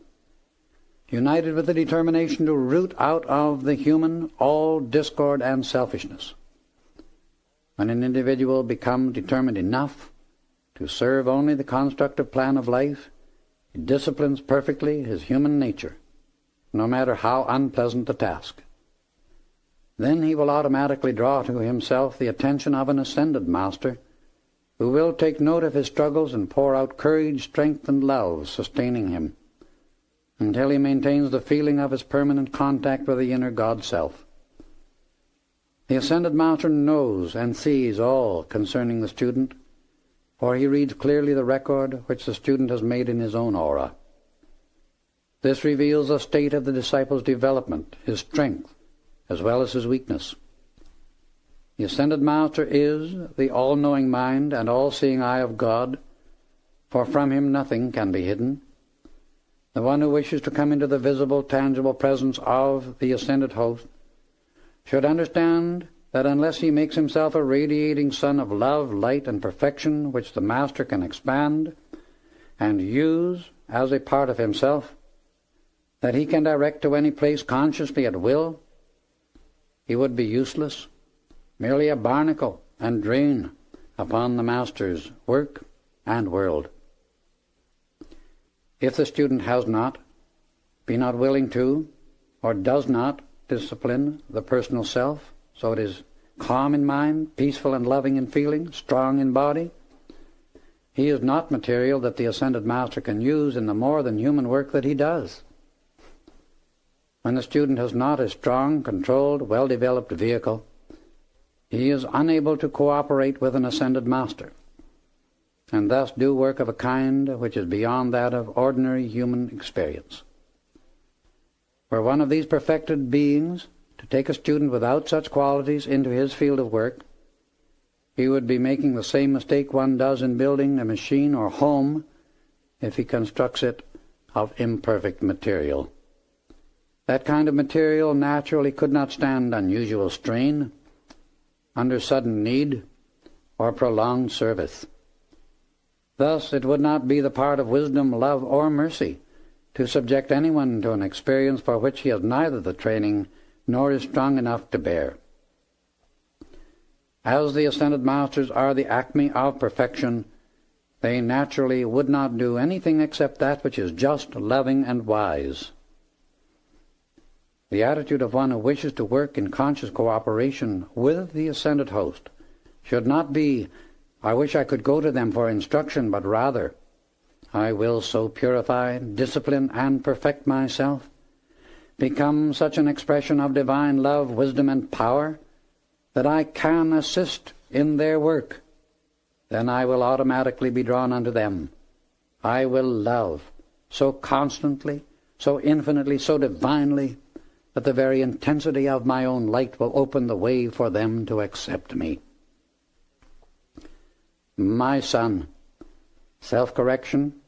united with the determination to root out of the human all discord and selfishness. When an individual becomes determined enough to serve only the constructive plan of life, he disciplines perfectly his human nature, no matter how unpleasant the task. Then he will automatically draw to himself the attention of an Ascended Master, who will take note of his struggles and pour out courage, strength, and love, sustaining him, until he maintains the feeling of his permanent contact with the inner God-self. The Ascended Master knows and sees all concerning the student, for he reads clearly the record which the student has made in his own aura. This reveals the state of the disciple's development, his strength, as well as his weakness. The Ascended Master is the all-knowing mind and all-seeing eye of God, for from him nothing can be hidden. The one who wishes to come into the visible, tangible presence of the Ascended Host should understand that unless he makes himself a radiating sun of love, light, and perfection which the Master can expand and use as a part of himself, that he can direct to any place consciously at will, he would be useless, merely a barnacle and drain upon the Master's work and world. If the student has not, be not willing to, or does not discipline the personal self, so it is calm in mind, peaceful and loving in feeling, strong in body, he is not material that the Ascended Master can use in the more than human work that he does. When the student has not a strong, controlled, well-developed vehicle, he is unable to cooperate with an Ascended Master. and thus do work of a kind which is beyond that of ordinary human experience. Were one of these perfected beings to take a student without such qualities into his field of work, he would be making the same mistake one does in building a machine or home if he constructs it of imperfect material. That kind of material naturally could not stand unusual strain, under sudden need, or prolonged service. Thus it would not be the part of wisdom, love, or mercy to subject anyone to an experience for which he has neither the training nor is strong enough to bear. As the Ascended Masters are the acme of perfection, they naturally would not do anything except that which is just, loving, and wise. The attitude of one who wishes to work in conscious cooperation with the Ascended Host should not be, "I wish I could go to them for instruction," but rather, "I will so purify, discipline, and perfect myself, become such an expression of divine love, wisdom, and power, that I can assist in their work. Then I will automatically be drawn unto them. I will love so constantly, so infinitely, so divinely, that the very intensity of my own light will open the way for them to accept me." My son, self-correction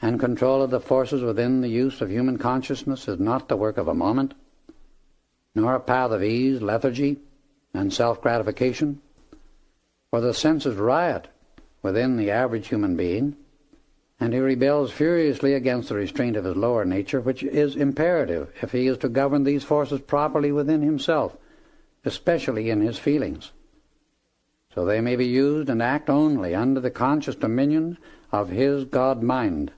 and control of the forces within the use of human consciousness is not the work of a moment, nor a path of ease, lethargy, and self-gratification, for the senses riot within the average human being, and he rebels furiously against the restraint of his lower nature, which is imperative if he is to govern these forces properly within himself, especially in his feelings, so they may be used and act only under the conscious dominion of his God-mind.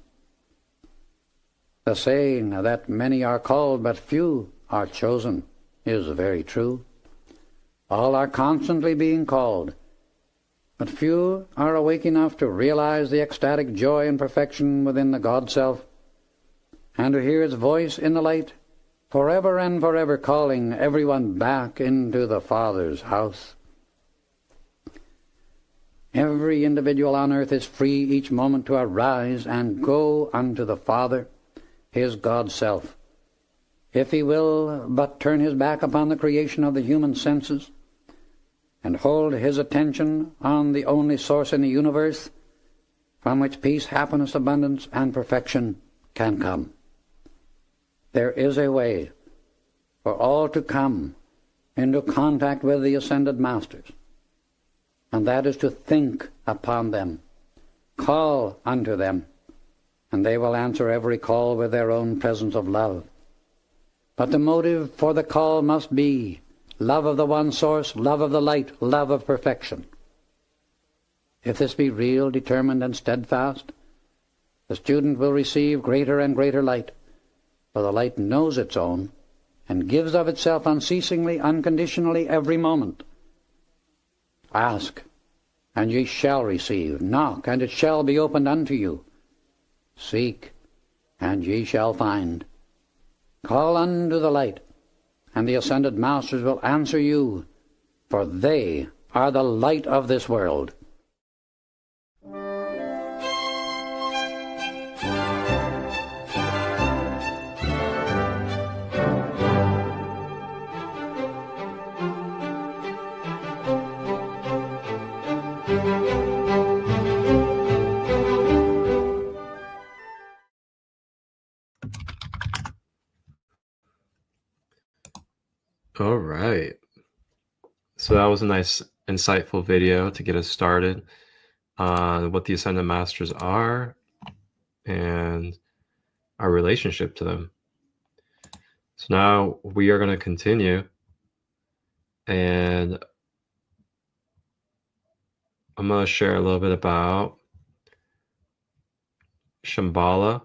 The saying that many are called but few are chosen is very true. All are constantly being called, but few are awake enough to realize the ecstatic joy and perfection within the God-self, and to hear its voice in the light, forever and forever calling everyone back into the Father's house. Every individual on earth is free each moment to arise and go unto the Father, his God-self, if he will but turn his back upon the creation of the human senses, and hold his attention on the only source in the universe from which peace, happiness, abundance, and perfection can come. There is a way for all to come into contact with the Ascended Masters, and that is to think upon them, call unto them, and they will answer every call with their own presence of love. But the motive for the call must be love of the one source, love of the light, love of perfection. If this be real, determined, and steadfast, the student will receive greater and greater light, for the light knows its own and gives of itself unceasingly, unconditionally, every moment. Ask, and ye shall receive. Knock, and it shall be opened unto you. Seek, and ye shall find. Call unto the light, and the Ascended Masters will answer you, for they are the light of this world. All right. So that was a nice, insightful video to get us started on what the Ascended Masters are and our relationship to them. So now we are going to continue, and I'm going to share a little bit about Shambhala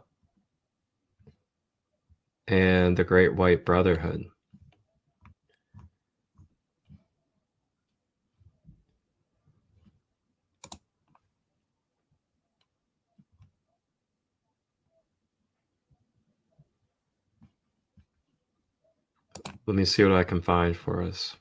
and the Great White Brotherhood. Let me see what I can find for us.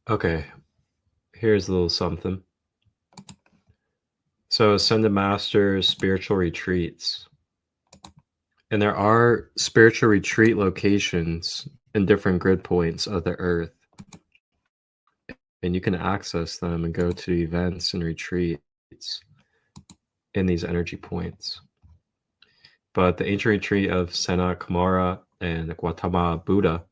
Okay, here's a little something. So Ascended Masters spiritual retreats. And there are spiritual retreat locations in different grid points of the earth. And you can access them and go to events and retreats in these energy points. But the ancient retreat of Sena Kamara and Gautama Buddha,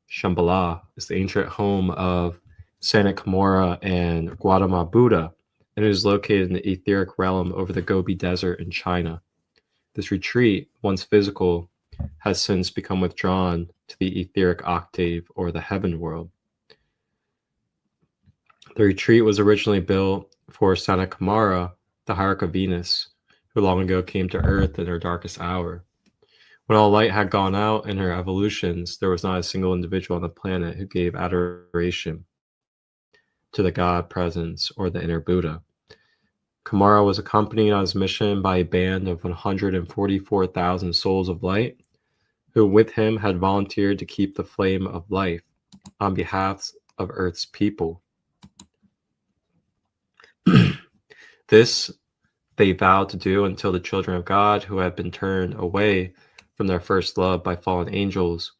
Shambhala, is the ancient home of Sena Kamara and Gautama Buddha, and it is located in the etheric realm over the Gobi Desert in China. This retreat, once physical, has since become withdrawn to the etheric octave or the heaven world. The retreat was originally built for Sanakamara, the hierarch of Venus, who long ago came to Earth in her darkest hour. When all light had gone out in her evolutions, there was not a single individual on the planet who gave adoration to the God presence or the inner Buddha. Kamara was accompanied on his mission by a band of 144,000 souls of light, who with him had volunteered to keep the flame of life on behalf of Earth's people. This they vowed to do until the children of God, who had been turned away from their first love by fallen angels,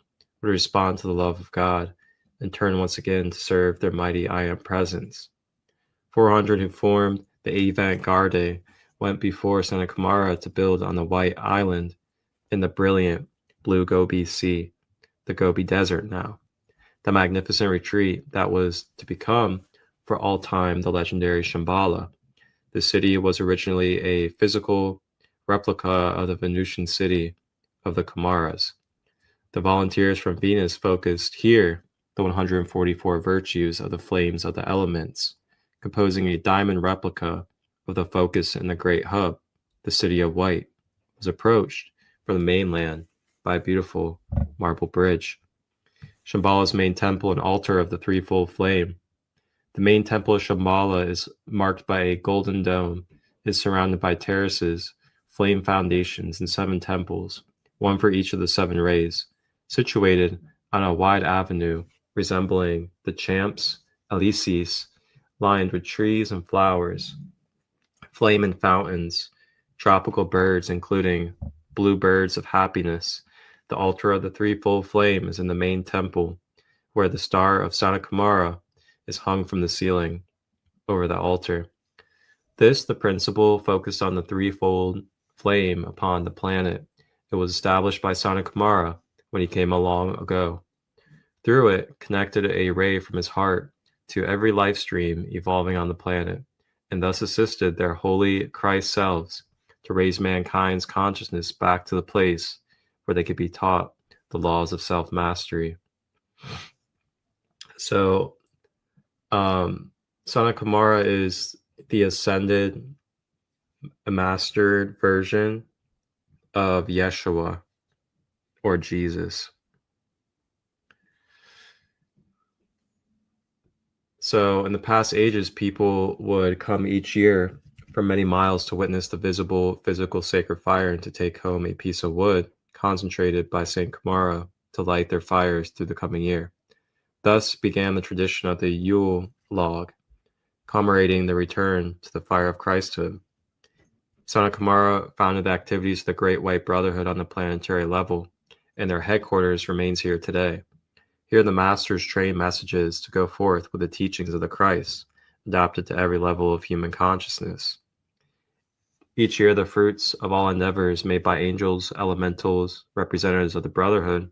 would respond to the love of God and turn once again to serve their mighty I Am presence. 400 who formed the avant-garde went before Sanakamara to build on the White Island in the brilliant blue Gobi Sea, the Gobi Desert now, the magnificent retreat that was to become for all time the legendary Shambhala. The city was originally a physical replica of the Venusian city of the Kamaras. The volunteers from Venus focused here the 144 virtues of the flames of the elements, composing a diamond replica of the focus in the great hub. The city of White was approached from the mainland by a beautiful marble bridge. Shambhala's main temple and altar of the threefold flame. The main temple of Shambhala is marked by a golden dome, is surrounded by terraces, flame foundations, and 7 temples, one for each of the 7 rays, situated on a wide avenue resembling the Champs Elysees, lined with trees and flowers, flame and fountains, tropical birds, including blue birds of happiness. The altar of the threefold flame is in the main temple, where the star of Sanakamara is hung from the ceiling over the altar. This, the principle, focused on the threefold flame upon the planet. It was established by Sanakamara when he came along ago. Through it, connected a ray from his heart to every life stream evolving on the planet, and thus assisted their holy Christ selves to raise mankind's consciousness back to the place where they could be taught the laws of self-mastery. So, Sanakamara is the ascended, mastered version of Yeshua or Jesus. So in the past ages, people would come each year from many miles to witness the visible physical sacred fire and to take home a piece of wood concentrated by Saint Kamara to light their fires through the coming year. Thus began the tradition of the Yule log, commemorating the return to the fire of Christhood. Sanakamara founded the activities of the Great White Brotherhood on the planetary level, and their headquarters remains here today. Here the masters train messages to go forth with the teachings of the Christ, adapted to every level of human consciousness. Each year the fruits of all endeavors made by angels, elementals, representatives of the Brotherhood,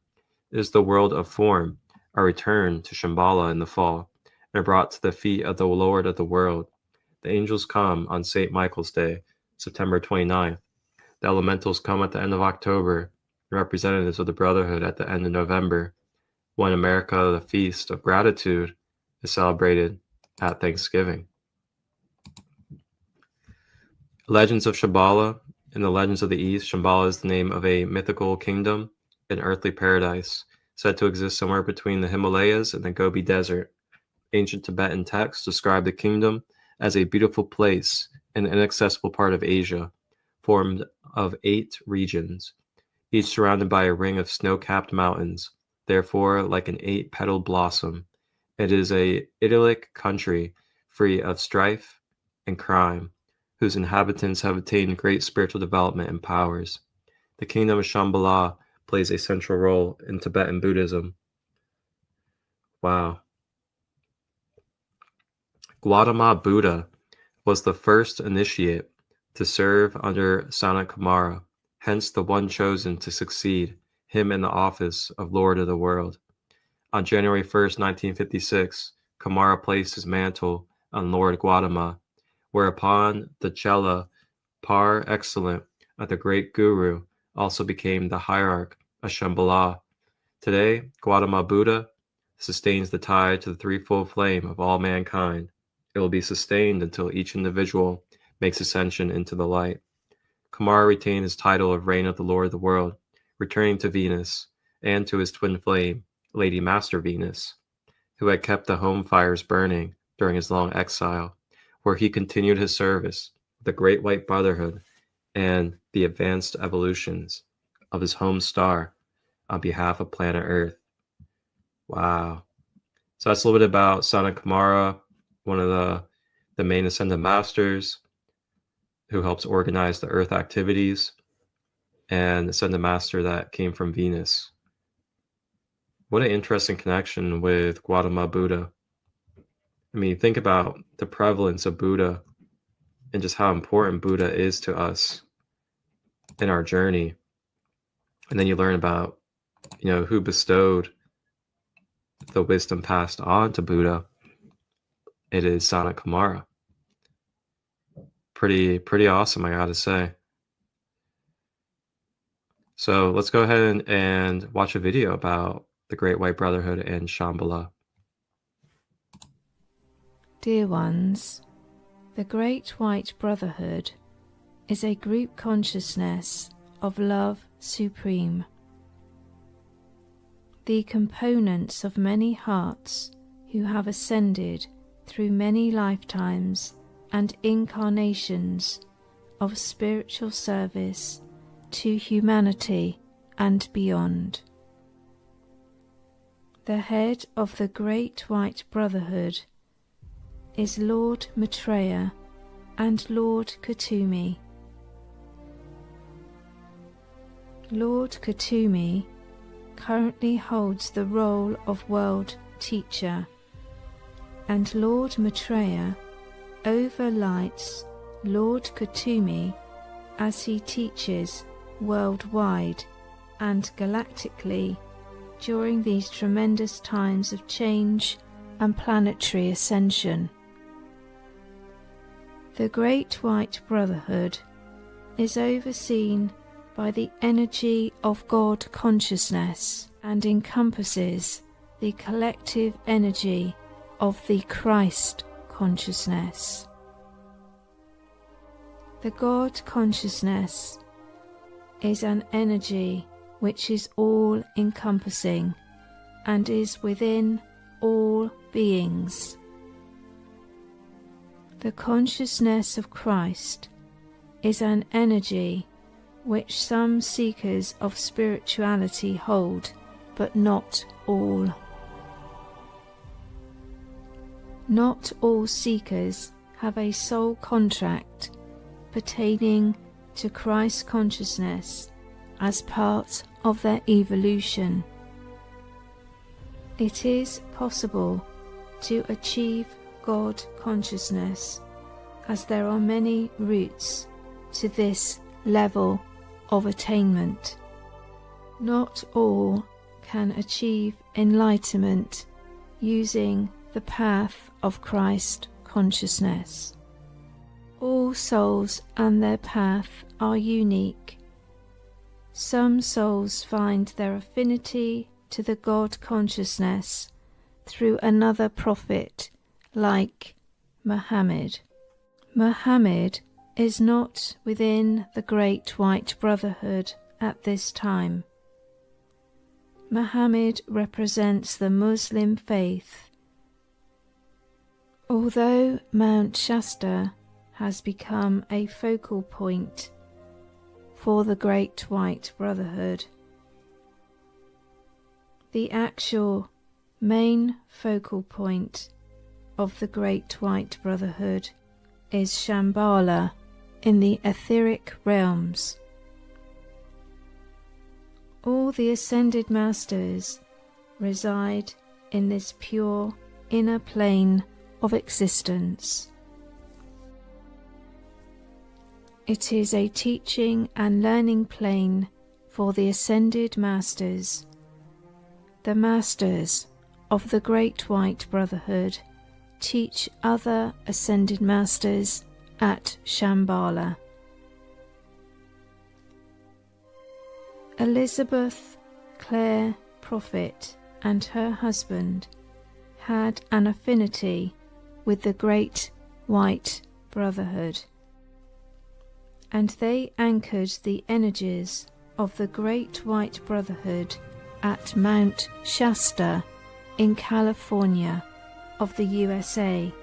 is the world of form, are returned to Shambhala in the fall, and are brought to the feet of the Lord of the world. The angels come on St. Michael's Day, September 29th. The elementals come at the end of October, and representatives of the Brotherhood at the end of November, when America, the Feast of Gratitude, is celebrated at Thanksgiving. Legends of Shambhala. In the Legends of the East, Shambhala is the name of a mythical kingdom, an earthly paradise, said to exist somewhere between the Himalayas and the Gobi Desert. Ancient Tibetan texts describe the kingdom as a beautiful place in an inaccessible part of Asia, formed of 8 regions, each surrounded by a ring of snow-capped mountains, therefore like an 8-petaled blossom, It is a idyllic country free of strife and crime, whose inhabitants have attained great spiritual development and powers. The kingdom of Shambhala plays a central role in Tibetan Buddhism. Wow. Gautama Buddha was the first initiate to serve under Sanat-Kumara, hence the one chosen to succeed him in the office of Lord of the World. On January 1st, 1956, Kumara placed his mantle on Lord Gautama, whereupon the Chela par excellence of the great Guru also became the hierarch of Shambhala. Today, Gautama Buddha sustains the tide to the threefold flame of all mankind. It will be sustained until each individual makes ascension into the light. Kumara retained his title of Reign of the Lord of the World, returning to Venus and to his twin flame, Lady Master Venus, who had kept the home fires burning during his long exile, where he continued his service with the Great White Brotherhood and the advanced evolutions of his home star on behalf of planet Earth. Wow. So that's a little bit about Sanat-Kumara, one of the main Ascended Masters who helps organize the Earth activities, and Ascended Master that came from Venus. What an interesting connection with Gautama Buddha. I mean, think about the prevalence of Buddha and just how important Buddha is to us in our journey. And then you learn about, who bestowed the wisdom passed on to Buddha. It is Sanat-Kumara. Pretty awesome, I gotta say. So let's go ahead and watch a video about the Great White Brotherhood and Shambhala. Dear ones, the Great White Brotherhood is a group consciousness of love supreme. The components of many hearts who have ascended through many lifetimes and incarnations of spiritual service to humanity and beyond. The head of the Great White Brotherhood is Lord Maitreya and Lord Kuthumi. Lord Kuthumi currently holds the role of World Teacher, and Lord Maitreya overlights Lord Kuthumi as he teaches worldwide and galactically during these tremendous times of change and planetary ascension. The Great White Brotherhood is overseen by the energy of God consciousness and encompasses the collective energy of the Christ consciousness. The God consciousness is an energy which is all-encompassing and is within all beings. The consciousness of Christ is an energy which some seekers of spirituality hold, but not all. Not all seekers have a soul contract pertaining to Christ consciousness as part of their evolution. It is possible to achieve God consciousness, as there are many routes to this level of attainment. Not all can achieve enlightenment using the path of Christ consciousness. All souls and their path are unique. Some souls find their affinity to the God consciousness through another prophet, like Muhammad. Muhammad is not within the Great White Brotherhood at this time. Muhammad represents the Muslim faith. Although Mount Shasta has become a focal point for the Great White Brotherhood, the actual main focal point of the Great White Brotherhood is Shambhala in the etheric realms. All the Ascended Masters reside in this pure inner plane of existence. It is a teaching and learning plane for the Ascended Masters. The Masters of the Great White Brotherhood teach other Ascended Masters at Shambhala. Elizabeth Clare Prophet and her husband had an affinity with the Great White Brotherhood, and they anchored the energies of the Great White Brotherhood at Mount Shasta in California of the USA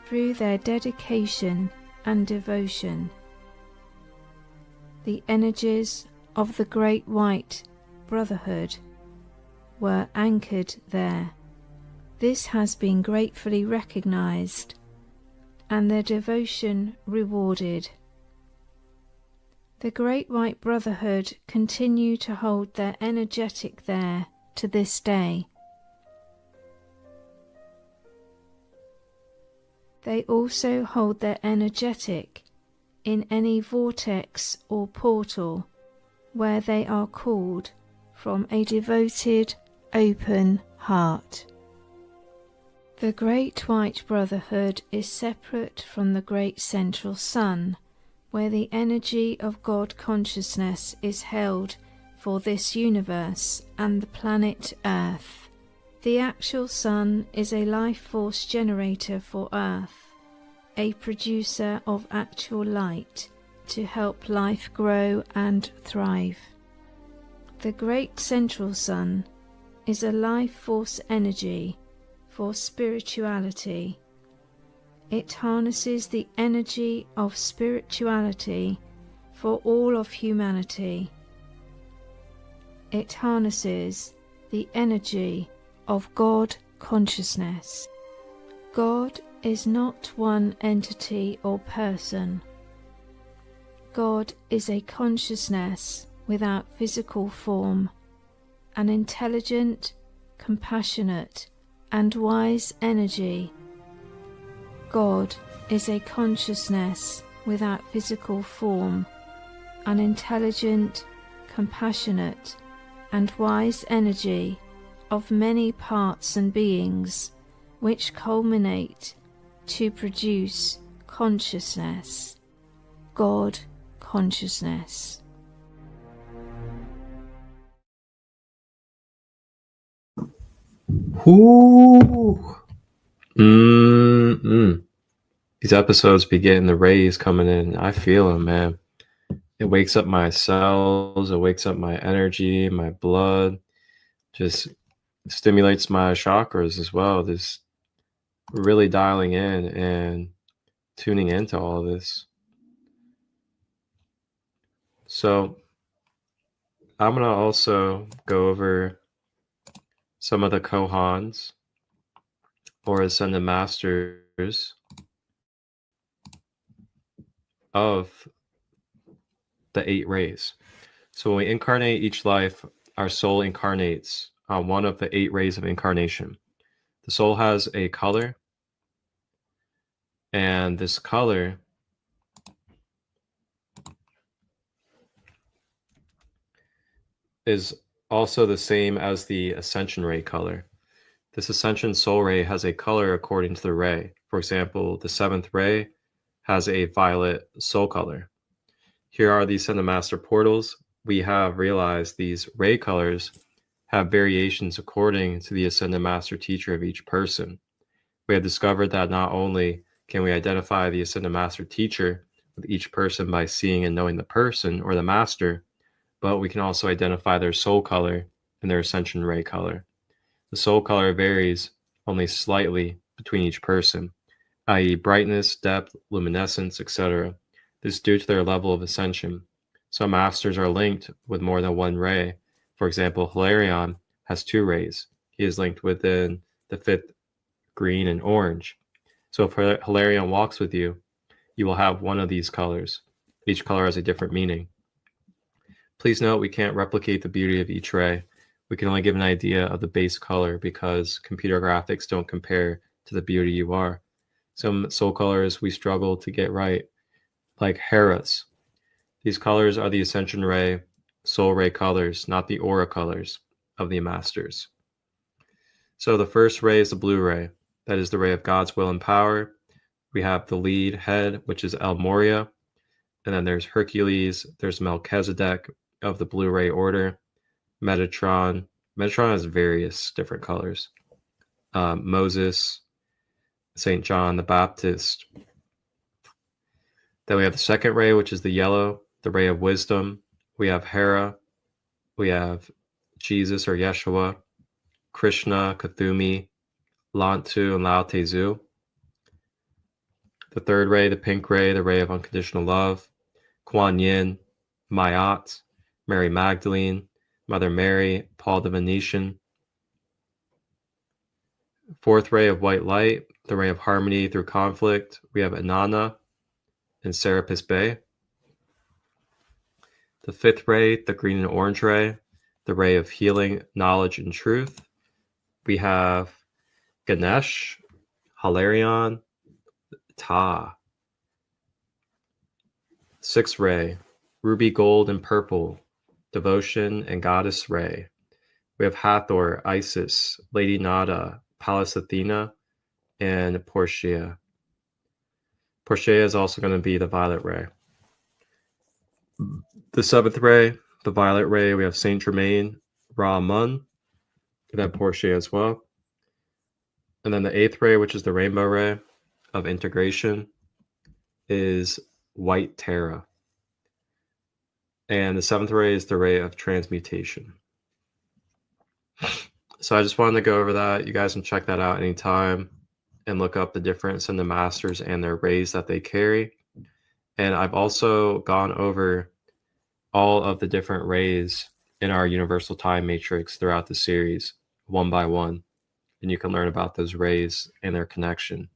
through their dedication and devotion. The energies of the Great White Brotherhood were anchored there. This has been gratefully recognized and their devotion rewarded. The Great White Brotherhood continue to hold their energetic there to this day. They also hold their energetic in any vortex or portal where they are called from a devoted, open heart. The Great White Brotherhood is separate from the Great Central Sun, where the energy of God consciousness is held for this universe and the planet Earth. The actual Sun is a life force generator for Earth, a producer of actual light to help life grow and thrive. The Great Central Sun is a life force energy for spirituality. It harnesses the energy of spirituality for all of humanity. It harnesses the energy of God consciousness. God is not one entity or person. God is a consciousness without physical form, an intelligent, compassionate, and wise energy. God is a consciousness without physical form, an intelligent, compassionate, and wise energy of many parts and beings, which culminate to produce consciousness, God consciousness. Ooh. These episodes be getting the rays coming in. I feel them, man. It wakes up my cells. It wakes up my energy, my blood. Just stimulates my chakras as well. Just really dialing in and tuning into all of this. So I'm going to also go over some of the Kohans or Ascended Masters of the 8 rays. So when we incarnate each life, our soul incarnates on one of the 8 rays of incarnation. The soul has a color, and this color is also the same as the ascension ray color. This ascension soul ray has a color according to the ray. For example, the 7th ray has a violet soul color. Here are the Ascended Master portals. We have realized these ray colors have variations according to the Ascended Master teacher of each person. We have discovered that not only can we identify the Ascended Master teacher with each person by seeing and knowing the person or the master, but we can also identify their soul color and their ascension ray color. The soul color varies only slightly between each person, i.e. brightness, depth, luminescence, etc. This is due to their level of ascension. Some masters are linked with more than one ray. For example, Hilarion has 2 rays. He is linked within the 5th green and orange. So if Hilarion walks with you, you will have one of these colors. Each color has a different meaning. Please note we can't replicate the beauty of each ray. We can only give an idea of the base color because computer graphics don't compare to the beauty you are. Some soul colors we struggle to get right, like Hera's. These colors are the Ascension Ray, Soul Ray colors, not the aura colors of the Masters. So the first ray is the blue ray. That is the ray of God's will and power. We have the lead head, which is El Moria. And then there's Hercules. There's Melchizedek of the blue ray order. Metatron. Metatron has various different colors. Moses, St. John the Baptist. Then we have the second ray, which is the yellow, the ray of wisdom. We have Hera. We have Jesus or Yeshua, Krishna, Kuthumi, Lantu, and Lao Tzu. The third ray, the pink ray, the ray of unconditional love. Kuan Yin, Mayat, Mary Magdalene, Mother Mary, Paul the Venetian. Fourth ray of white light, the ray of harmony through conflict. We have Inanna and Serapis Bey. The fifth ray, the green and orange ray, the ray of healing, knowledge, and truth. We have Ganesh, Hilarion, Ta. Sixth ray, ruby, gold, and purple, devotion and goddess ray. We have Hathor, Isis, Lady Nada, Pallas Athena, and Portia. Portia is also going to be the violet ray. The seventh ray, the violet ray, we have Saint Germain, Ra-Mun, and then Portia as well. And then the eighth ray, which is the rainbow ray of integration, is White Terra. And the seventh ray is the ray of transmutation. So I just wanted to go over that. You guys can check that out anytime and look up the difference in the masters and their rays that they carry. And I've also gone over all of the different rays in our universal time matrix throughout the series, one by one. And you can learn about those rays and their connection.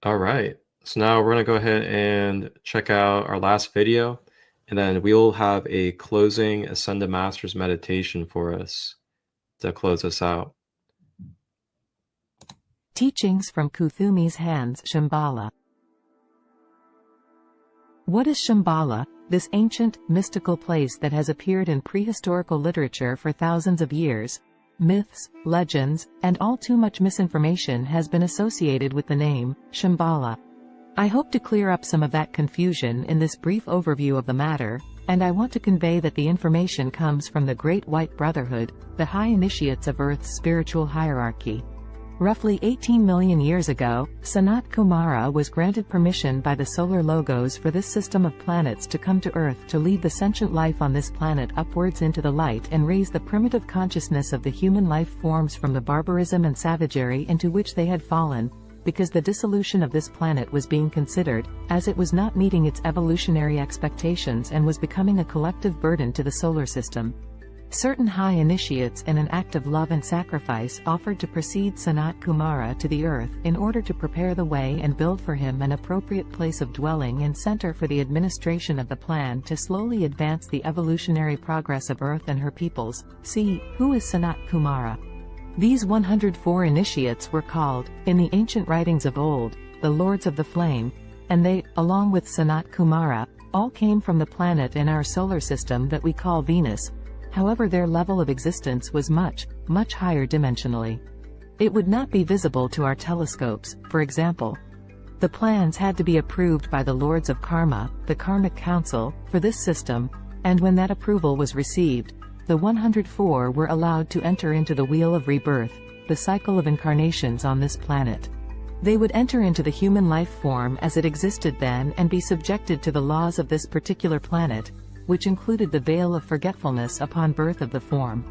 All right. So now we're going to go ahead and check out our last video, and then we'll have a closing Ascended Masters meditation for us to close us out. Teachings from Kuthumi's Hands, Shambhala. What is Shambhala, this ancient, mystical place that has appeared in prehistorical literature for thousands of years? Myths, legends, and all too much misinformation has been associated with the name, Shambhala. I hope to clear up some of that confusion in this brief overview of the matter, and I want to convey that the information comes from the Great White Brotherhood, the high initiates of Earth's spiritual hierarchy. Roughly 18 million years ago, Sanat Kumara was granted permission by the solar logos for this system of planets to come to Earth to lead the sentient life on this planet upwards into the light and raise the primitive consciousness of the human life forms from the barbarism and savagery into which they had fallen, because the dissolution of this planet was being considered, as it was not meeting its evolutionary expectations and was becoming a collective burden to the solar system. Certain high initiates in an act of love and sacrifice offered to precede Sanat Kumara to the earth in order to prepare the way and build for him an appropriate place of dwelling and center for the administration of the plan to slowly advance the evolutionary progress of Earth and her peoples. See, who is Sanat Kumara? These 104 initiates were called, in the ancient writings of old, the Lords of the Flame, and they, along with Sanat Kumara, all came from the planet in our solar system that we call Venus. However, their level of existence was much, much higher dimensionally. It would not be visible to our telescopes, for example. The plans had to be approved by the Lords of Karma, the Karmic Council, for this system, and when that approval was received, the 104 were allowed to enter into the Wheel of Rebirth, the cycle of incarnations on this planet. They would enter into the human life form as it existed then and be subjected to the laws of this particular planet, which included the veil of forgetfulness upon birth of the form.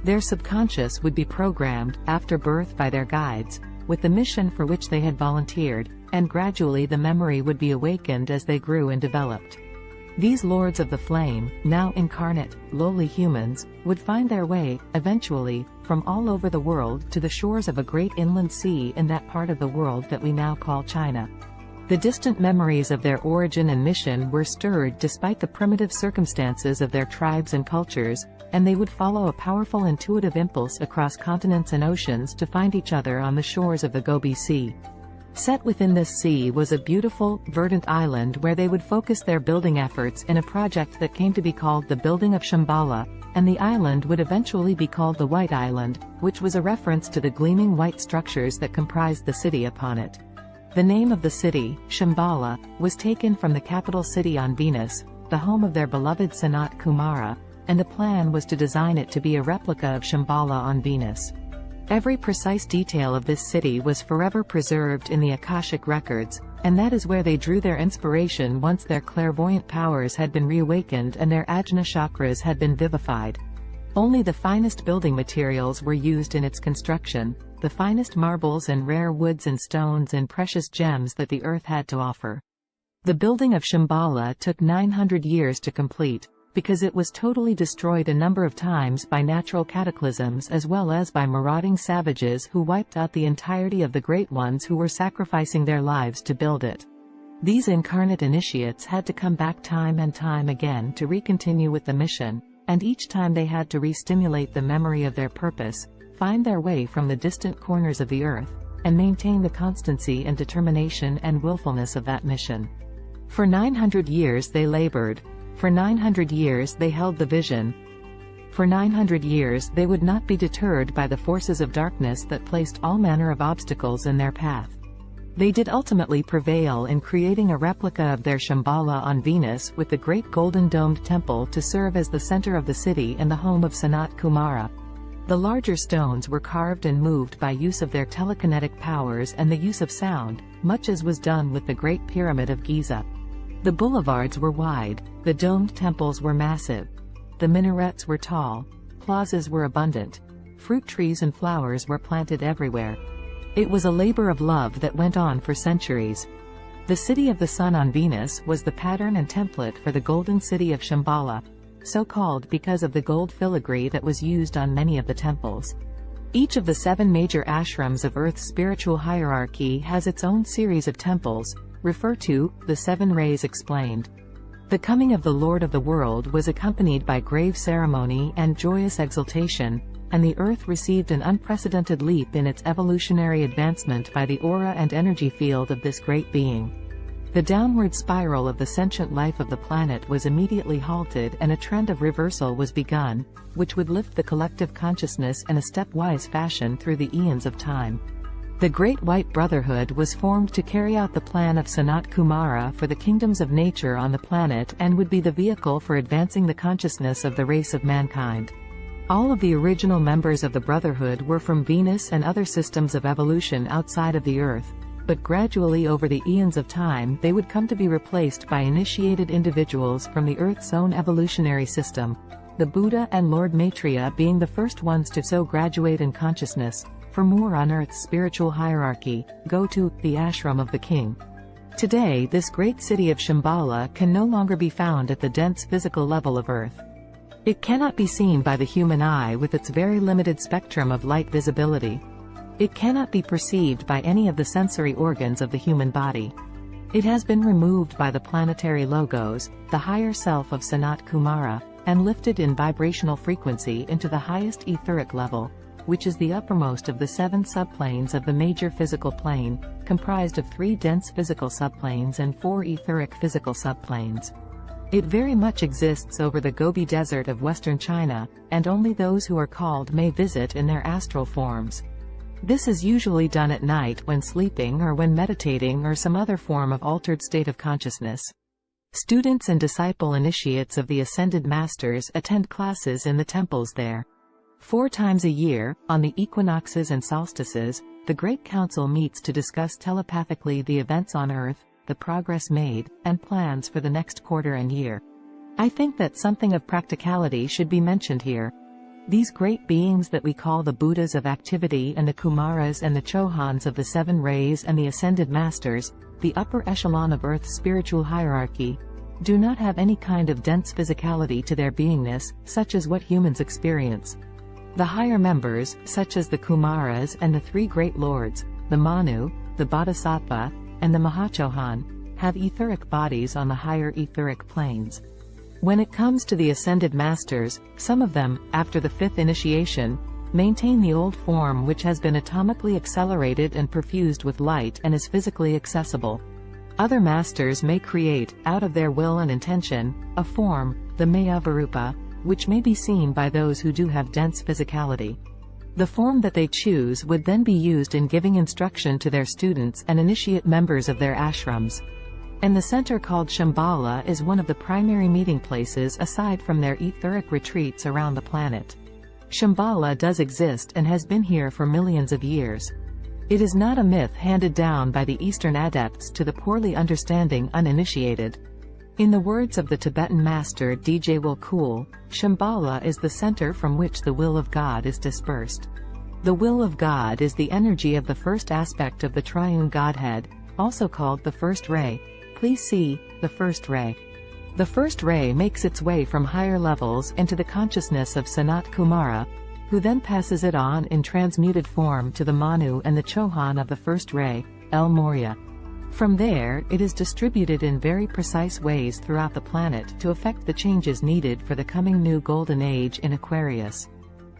Their subconscious would be programmed, after birth by their guides, with the mission for which they had volunteered, and gradually the memory would be awakened as they grew and developed. These lords of the flame, now incarnate, lowly humans, would find their way, eventually, from all over the world to the shores of a great inland sea in that part of the world that we now call China. The distant memories of their origin and mission were stirred despite the primitive circumstances of their tribes and cultures, and they would follow a powerful intuitive impulse across continents and oceans to find each other on the shores of the Gobi Sea. Set within this sea was a beautiful, verdant island where they would focus their building efforts in a project that came to be called the Building of Shambhala, and the island would eventually be called the White Island, which was a reference to the gleaming white structures that comprised the city upon it. The name of the city, Shambhala, was taken from the capital city on Venus, the home of their beloved Sanat Kumara, and the plan was to design it to be a replica of Shambhala on Venus. Every precise detail of this city was forever preserved in the Akashic records, and that is where they drew their inspiration once their clairvoyant powers had been reawakened and their ajna chakras had been vivified. Only the finest building materials were used in its construction, the finest marbles and rare woods and stones and precious gems that the earth had to offer. The building of Shambhala took 900 years to complete, because it was totally destroyed a number of times by natural cataclysms as well as by marauding savages who wiped out the entirety of the great ones who were sacrificing their lives to build it. These incarnate initiates had to come back time and time again to recontinue with the mission, and each time they had to re-stimulate the memory of their purpose, find their way from the distant corners of the earth, and maintain the constancy and determination and willfulness of that mission. For 900 years they labored. For 900 years they held the vision. For 900 years they would not be deterred by the forces of darkness that placed all manner of obstacles in their path. They did ultimately prevail in creating a replica of their Shambhala on Venus with the great golden domed temple to serve as the center of the city and the home of Sanat Kumara. The larger stones were carved and moved by use of their telekinetic powers and the use of sound, much as was done with the Great Pyramid of Giza. The boulevards were wide, the domed temples were massive. The minarets were tall, plazas were abundant, fruit trees and flowers were planted everywhere. It was a labor of love that went on for centuries. The city of the sun on Venus was the pattern and template for the golden city of Shambhala, so called because of the gold filigree that was used on many of the temples. Each of the 7 major ashrams of Earth's spiritual hierarchy has its own series of temples, refer to, the 7 rays explained. The coming of the Lord of the world was accompanied by grave ceremony and joyous exultation, and the earth received an unprecedented leap in its evolutionary advancement by the aura and energy field of this great being. The downward spiral of the sentient life of the planet was immediately halted and a trend of reversal was begun, which would lift the collective consciousness in a stepwise fashion through the eons of time. The Great White Brotherhood was formed to carry out the plan of Sanat Kumara for the kingdoms of nature on the planet and would be the vehicle for advancing the consciousness of the race of mankind. All of the original members of the Brotherhood were from Venus and other systems of evolution outside of the Earth, but gradually over the eons of time they would come to be replaced by initiated individuals from the Earth's own evolutionary system, the Buddha and Lord Maitreya being the first ones to so graduate in consciousness. For more on Earth's spiritual hierarchy, go to the ashram of the king. Today this great city of Shambhala can no longer be found at the dense physical level of Earth. It cannot be seen by the human eye with its very limited spectrum of light visibility. It cannot be perceived by any of the sensory organs of the human body. It has been removed by the planetary logos, the higher self of Sanat Kumara, and lifted in vibrational frequency into the highest etheric level, which is the uppermost of the 7 subplanes of the major physical plane, comprised of 3 dense physical subplanes and 4 etheric physical subplanes. It very much exists over the Gobi Desert of western China, and only those who are called may visit in their astral forms. This is usually done at night when sleeping or when meditating or some other form of altered state of consciousness. Students and disciple initiates of the Ascended Masters attend classes in the temples there. 4 times a year, on the equinoxes and solstices, the Great Council meets to discuss telepathically the events on Earth, the progress made, and plans for the next quarter and year. I think that something of practicality should be mentioned here. These great beings that we call the Buddhas of activity and the Kumaras and the Chohans of the 7 rays and the Ascended Masters, the upper echelon of Earth's spiritual hierarchy, do not have any kind of dense physicality to their beingness, such as what humans experience. The higher members, such as the Kumaras and the three great lords, the Manu, the Bodhisattva, and the Mahachohan, have etheric bodies on the higher etheric planes. When it comes to the ascended masters, some of them, after the fifth initiation, maintain the old form which has been atomically accelerated and perfused with light and is physically accessible. Other masters may create, out of their will and intention, a form, the Mayavarupa, which may be seen by those who do have dense physicality. The form that they choose would then be used in giving instruction to their students and initiate members of their ashrams. And the center called Shambhala is one of the primary meeting places aside from their etheric retreats around the planet. Shambhala does exist and has been here for millions of years. It is not a myth handed down by the Eastern adepts to the poorly understanding uninitiated. In the words of the Tibetan master DJ Wilkul, Shambhala is the center from which the will of God is dispersed. The will of God is the energy of the first aspect of the triune Godhead, also called the first ray. Please see, the first ray. The first ray makes its way from higher levels into the consciousness of Sanat Kumara, who then passes it on in transmuted form to the Manu and the Chohan of the first ray, El Morya. From there, it is distributed in very precise ways throughout the planet to effect the changes needed for the coming new golden age in Aquarius.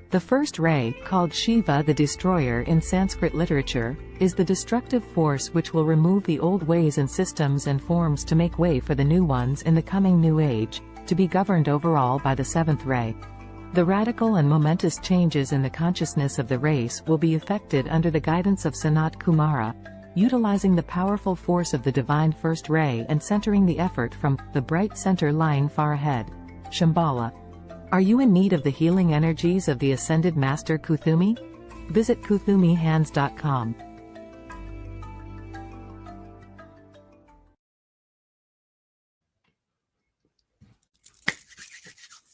The first ray, called Shiva the Destroyer in Sanskrit literature, is the destructive force which will remove the old ways and systems and forms to make way for the new ones in the coming new age, to be governed overall by the seventh ray. The radical and momentous changes in the consciousness of the race will be effected under the guidance of Sanat Kumara, utilizing the powerful force of the divine first ray and centering the effort from the bright center lying far ahead, Shambhala. Are you in need of the healing energies of the Ascended Master Kuthumi? Visit KuthumiHands.com.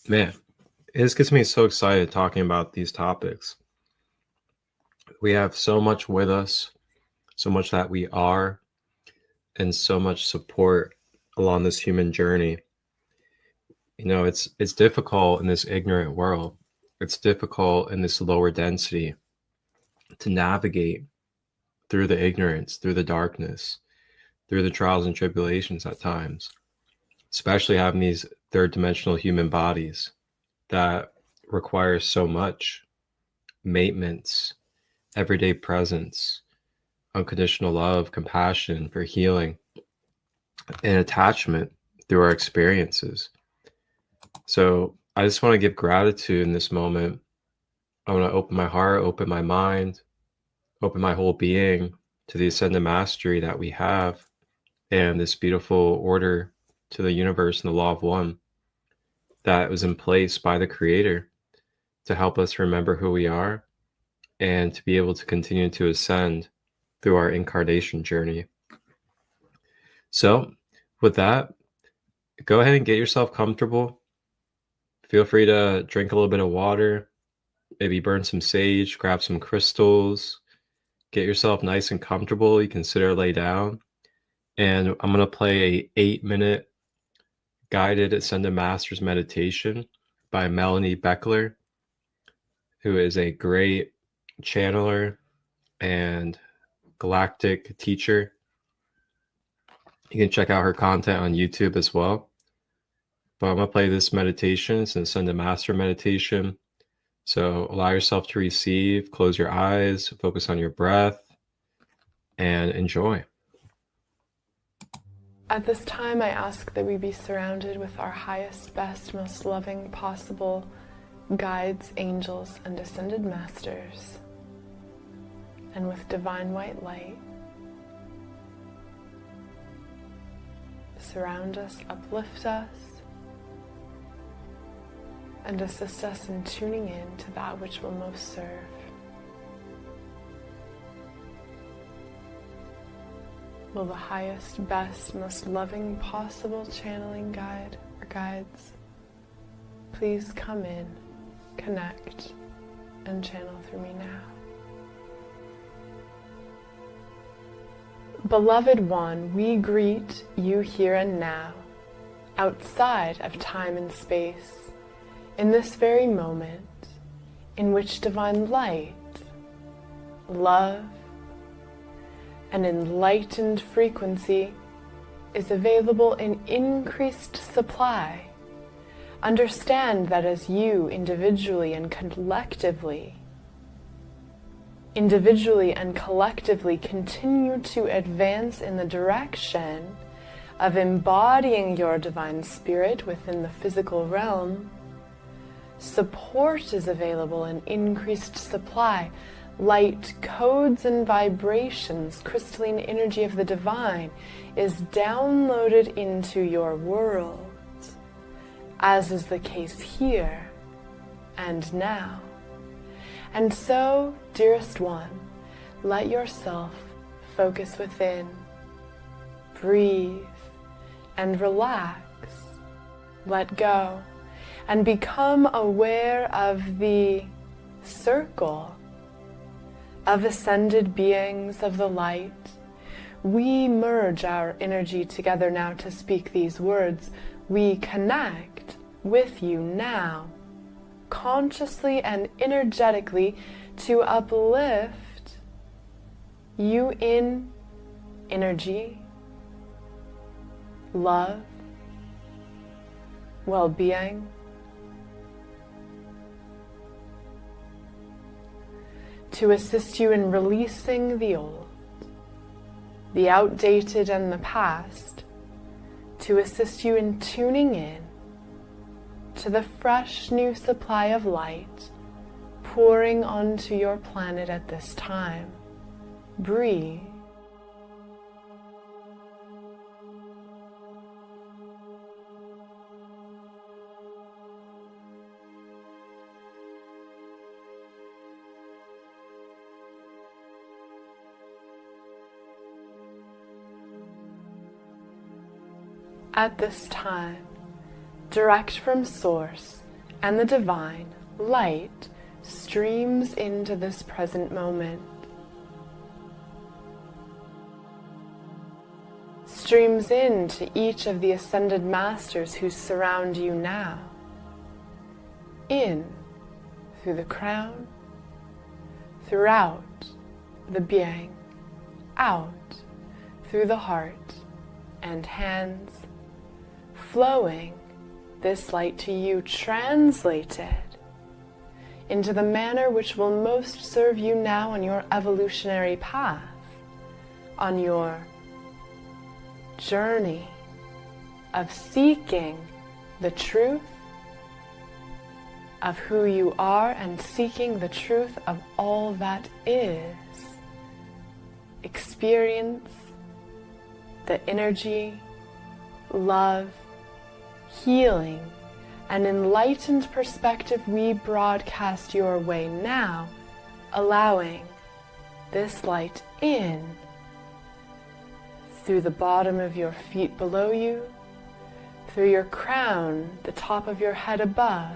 Man, this gets me so excited talking about these topics. We have so much with us, so much that we are, and so much support along this human journey. You know, it's difficult in this ignorant world. It's difficult in this lower density to navigate through the ignorance, through the darkness, through the trials and tribulations at times, especially having these third dimensional human bodies that require so much maintenance, everyday presence, unconditional love, compassion for healing, and attachment through our experiences. So I just want to give gratitude in this moment. I want to open my heart, open my mind, open my whole being to the ascended mastery that we have and this beautiful order to the universe and the law of one that was in place by the Creator to help us remember who we are and to be able to continue to ascend through our incarnation journey. So with that, go ahead and get yourself comfortable. Feel free to drink a little bit of water, maybe burn some sage, grab some crystals, get yourself nice and comfortable. You can sit or lay down. And I'm going to play a 8-minute guided Ascended Masters meditation by Melanie Beckler, who is a great channeler and galactic teacher. You can check out her content on YouTube as well. But I'm going to play this meditation. It's an Ascended Master meditation. So allow yourself to receive, close your eyes, focus on your breath, and enjoy. At this time, I ask that we be surrounded with our highest, best, most loving possible guides, angels, and ascended masters, and with divine white light. Surround us, uplift us, and assist us in tuning in to that which will most serve. Will the highest, best, most loving possible channeling guide or guides please come in, connect, and channel through me now. Beloved One, we greet you here and now outside of time and space, in this very moment, in which divine light, love, and enlightened frequency is available in increased supply. Understand that as you individually and collectively continue to advance in the direction of embodying your divine spirit within the physical realm, support is available in increased supply. Light codes and vibrations, crystalline energy of the divine, is downloaded into your world, as is the case here and now. And so, dearest one, let yourself focus within, breathe, and relax, let go, and become aware of the circle of ascended beings of the light. We merge our energy together now to speak these words. We connect with you now, consciously and energetically, to uplift you in energy, love, well-being, to assist you in releasing the old, the outdated and the past, to assist you in tuning in to the fresh new supply of light pouring onto your planet at this time. Breathe. At this time, direct from Source and the divine light streams into this present moment. Streams into each of the ascended masters who surround you now. In through the crown, throughout the being, out through the heart and hands, flowing this light to you, translated into the manner which will most serve you now on your evolutionary path, on your journey of seeking the truth of who you are and seeking the truth of all that is. Experience the energy, love, healing, and enlightened perspective we broadcast your way now, allowing this light in through the bottom of your feet below you, through your crown, the top of your head above,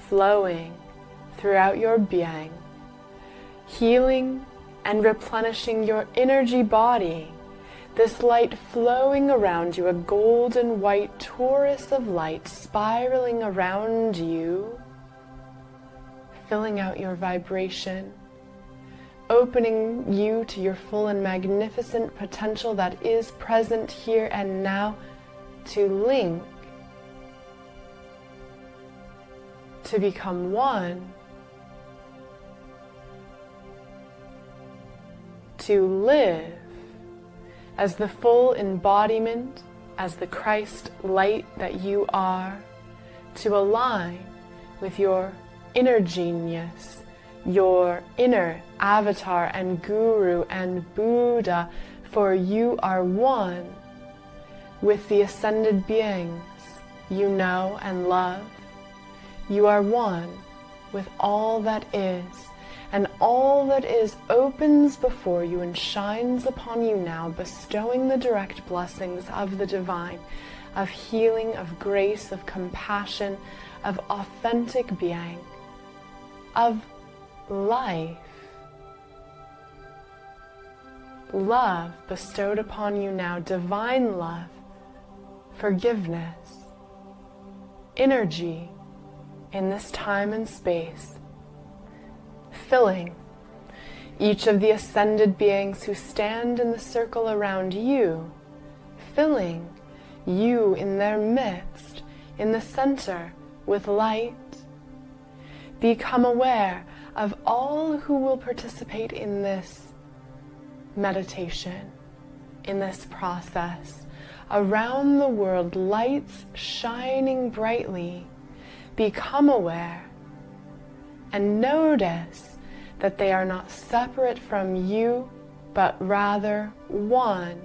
flowing throughout your being, healing and replenishing your energy body. This light flowing around you, a golden white torus of light spiraling around you, filling out your vibration, opening you to your full and magnificent potential that is present here and now, to link, to become one, to live as the full embodiment, as the Christ light that you are, to align with your inner genius, your inner avatar and guru and Buddha, for you are one with the ascended beings you know and love. You are one with all that is, and all that is opens before you and shines upon you now, bestowing the direct blessings of the divine, of healing, of grace, of compassion, of authentic being, of life. Love bestowed upon you now, divine love forgiveness, energy in this time and space, filling each of the ascended beings who stand in the circle around you, filling you in their midst, in the center, with light. Become aware of all who will participate in this meditation, in this process. Around the world, lights shining brightly. Become aware and notice that they are not separate from you, but rather one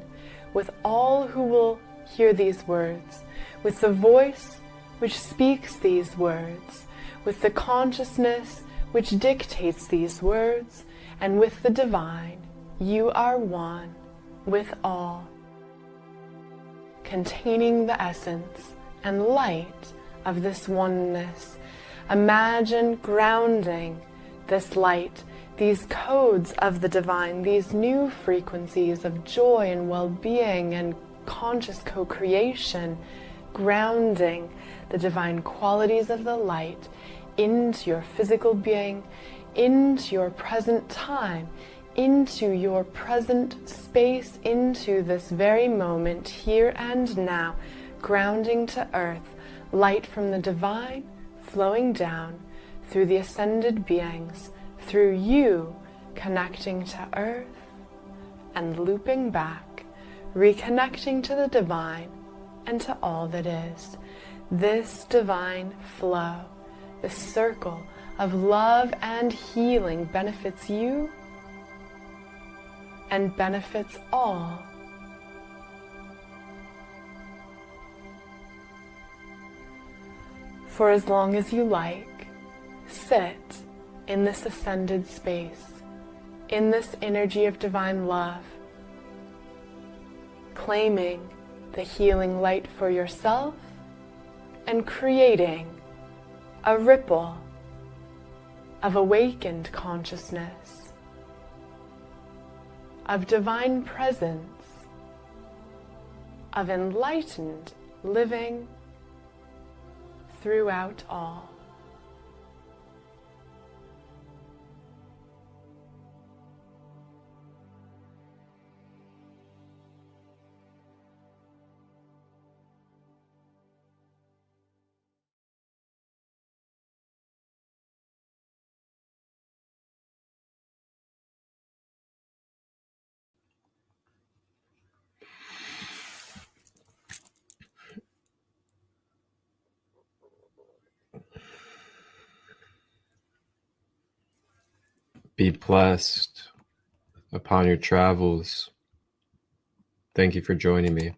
with all who will hear these words, with the voice which speaks these words, with the consciousness which dictates these words, and with the divine. You are one with all, containing the essence and light of this oneness. Imagine grounding this light, these codes of the divine, these new frequencies of joy and well-being and conscious co-creation, grounding the divine qualities of the light into your physical being, into your present time, into your present space, into this very moment, here and now, grounding to earth, light from the divine flowing down through the ascended beings, through you, connecting to earth and looping back, reconnecting to the divine and to all that is. This divine flow, this circle of love and healing benefits you and benefits all. For as long as you like, sit in this ascended space, in this energy of divine love, claiming the healing light for yourself and creating a ripple of awakened consciousness, of divine presence, of enlightened living throughout all. Be blessed upon your travels. Thank you for joining me.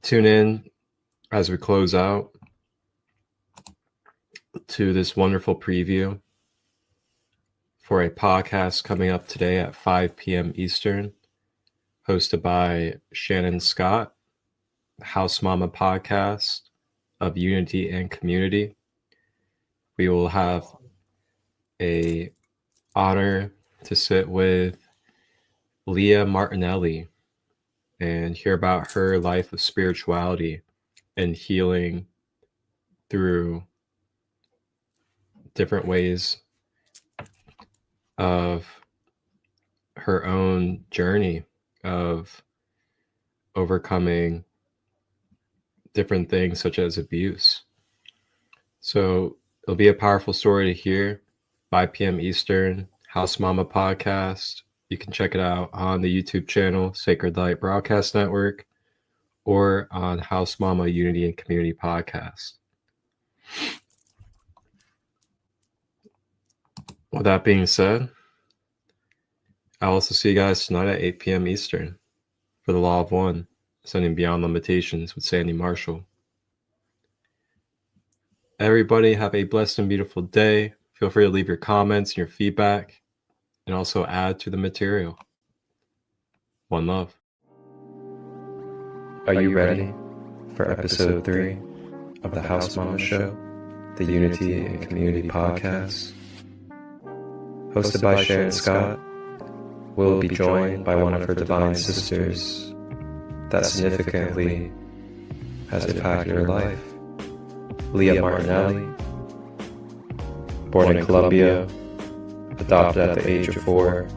Tune in as we close out to this wonderful preview for a podcast coming up today at 5 p.m. Eastern, hosted by Shannon Scott, House Mama Podcast of Unity and Community. We will have a honor to sit with Leah Martinelli and hear about her life of spirituality and healing through different ways of her own journey of overcoming different things such as abuse. So it'll be a powerful story to hear. 5 p.m. Eastern, House Mama Podcast. You can check it out on the YouTube channel, Sacred Light Broadcast Network, or on House Mama Unity and Community Podcast. With that being said, I'll also see you guys tonight at 8 p.m. Eastern for the Law of One, Ascending Beyond Limitations with Sandy Marshall. Everybody have a blessed and beautiful day. Feel free to leave your comments and your feedback, and also add to the material. One love. Are you ready for episode 3 of the House Mama Show, the Unity and Community Podcast? Hosted by Sharon Scott, we'll be joined by one of her divine sisters that significantly has impacted her life, Leah Martinelli. Born in Colombia, adopted at the age of 4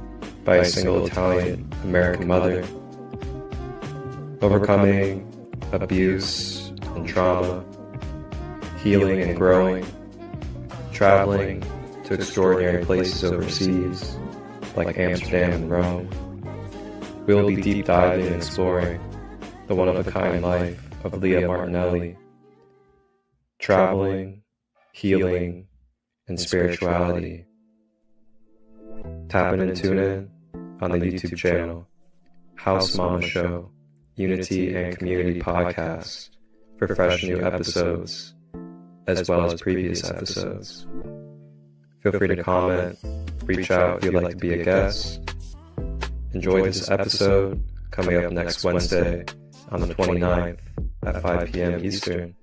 by a single Italian-American mother, overcoming abuse and trauma, healing and growing, traveling to extraordinary places overseas like Amsterdam and Rome. We'll be deep diving and exploring the one-of-a-kind life of Leah Martinelli, traveling, healing, and spirituality. Tap in and tune in on the YouTube channel, House Mama Show, Unity and Community Podcast for fresh new episodes, as well as previous episodes. Feel free to comment, reach out if you'd like to be a guest. Enjoy this episode coming up next Wednesday on the 29th at 5 p.m. Eastern.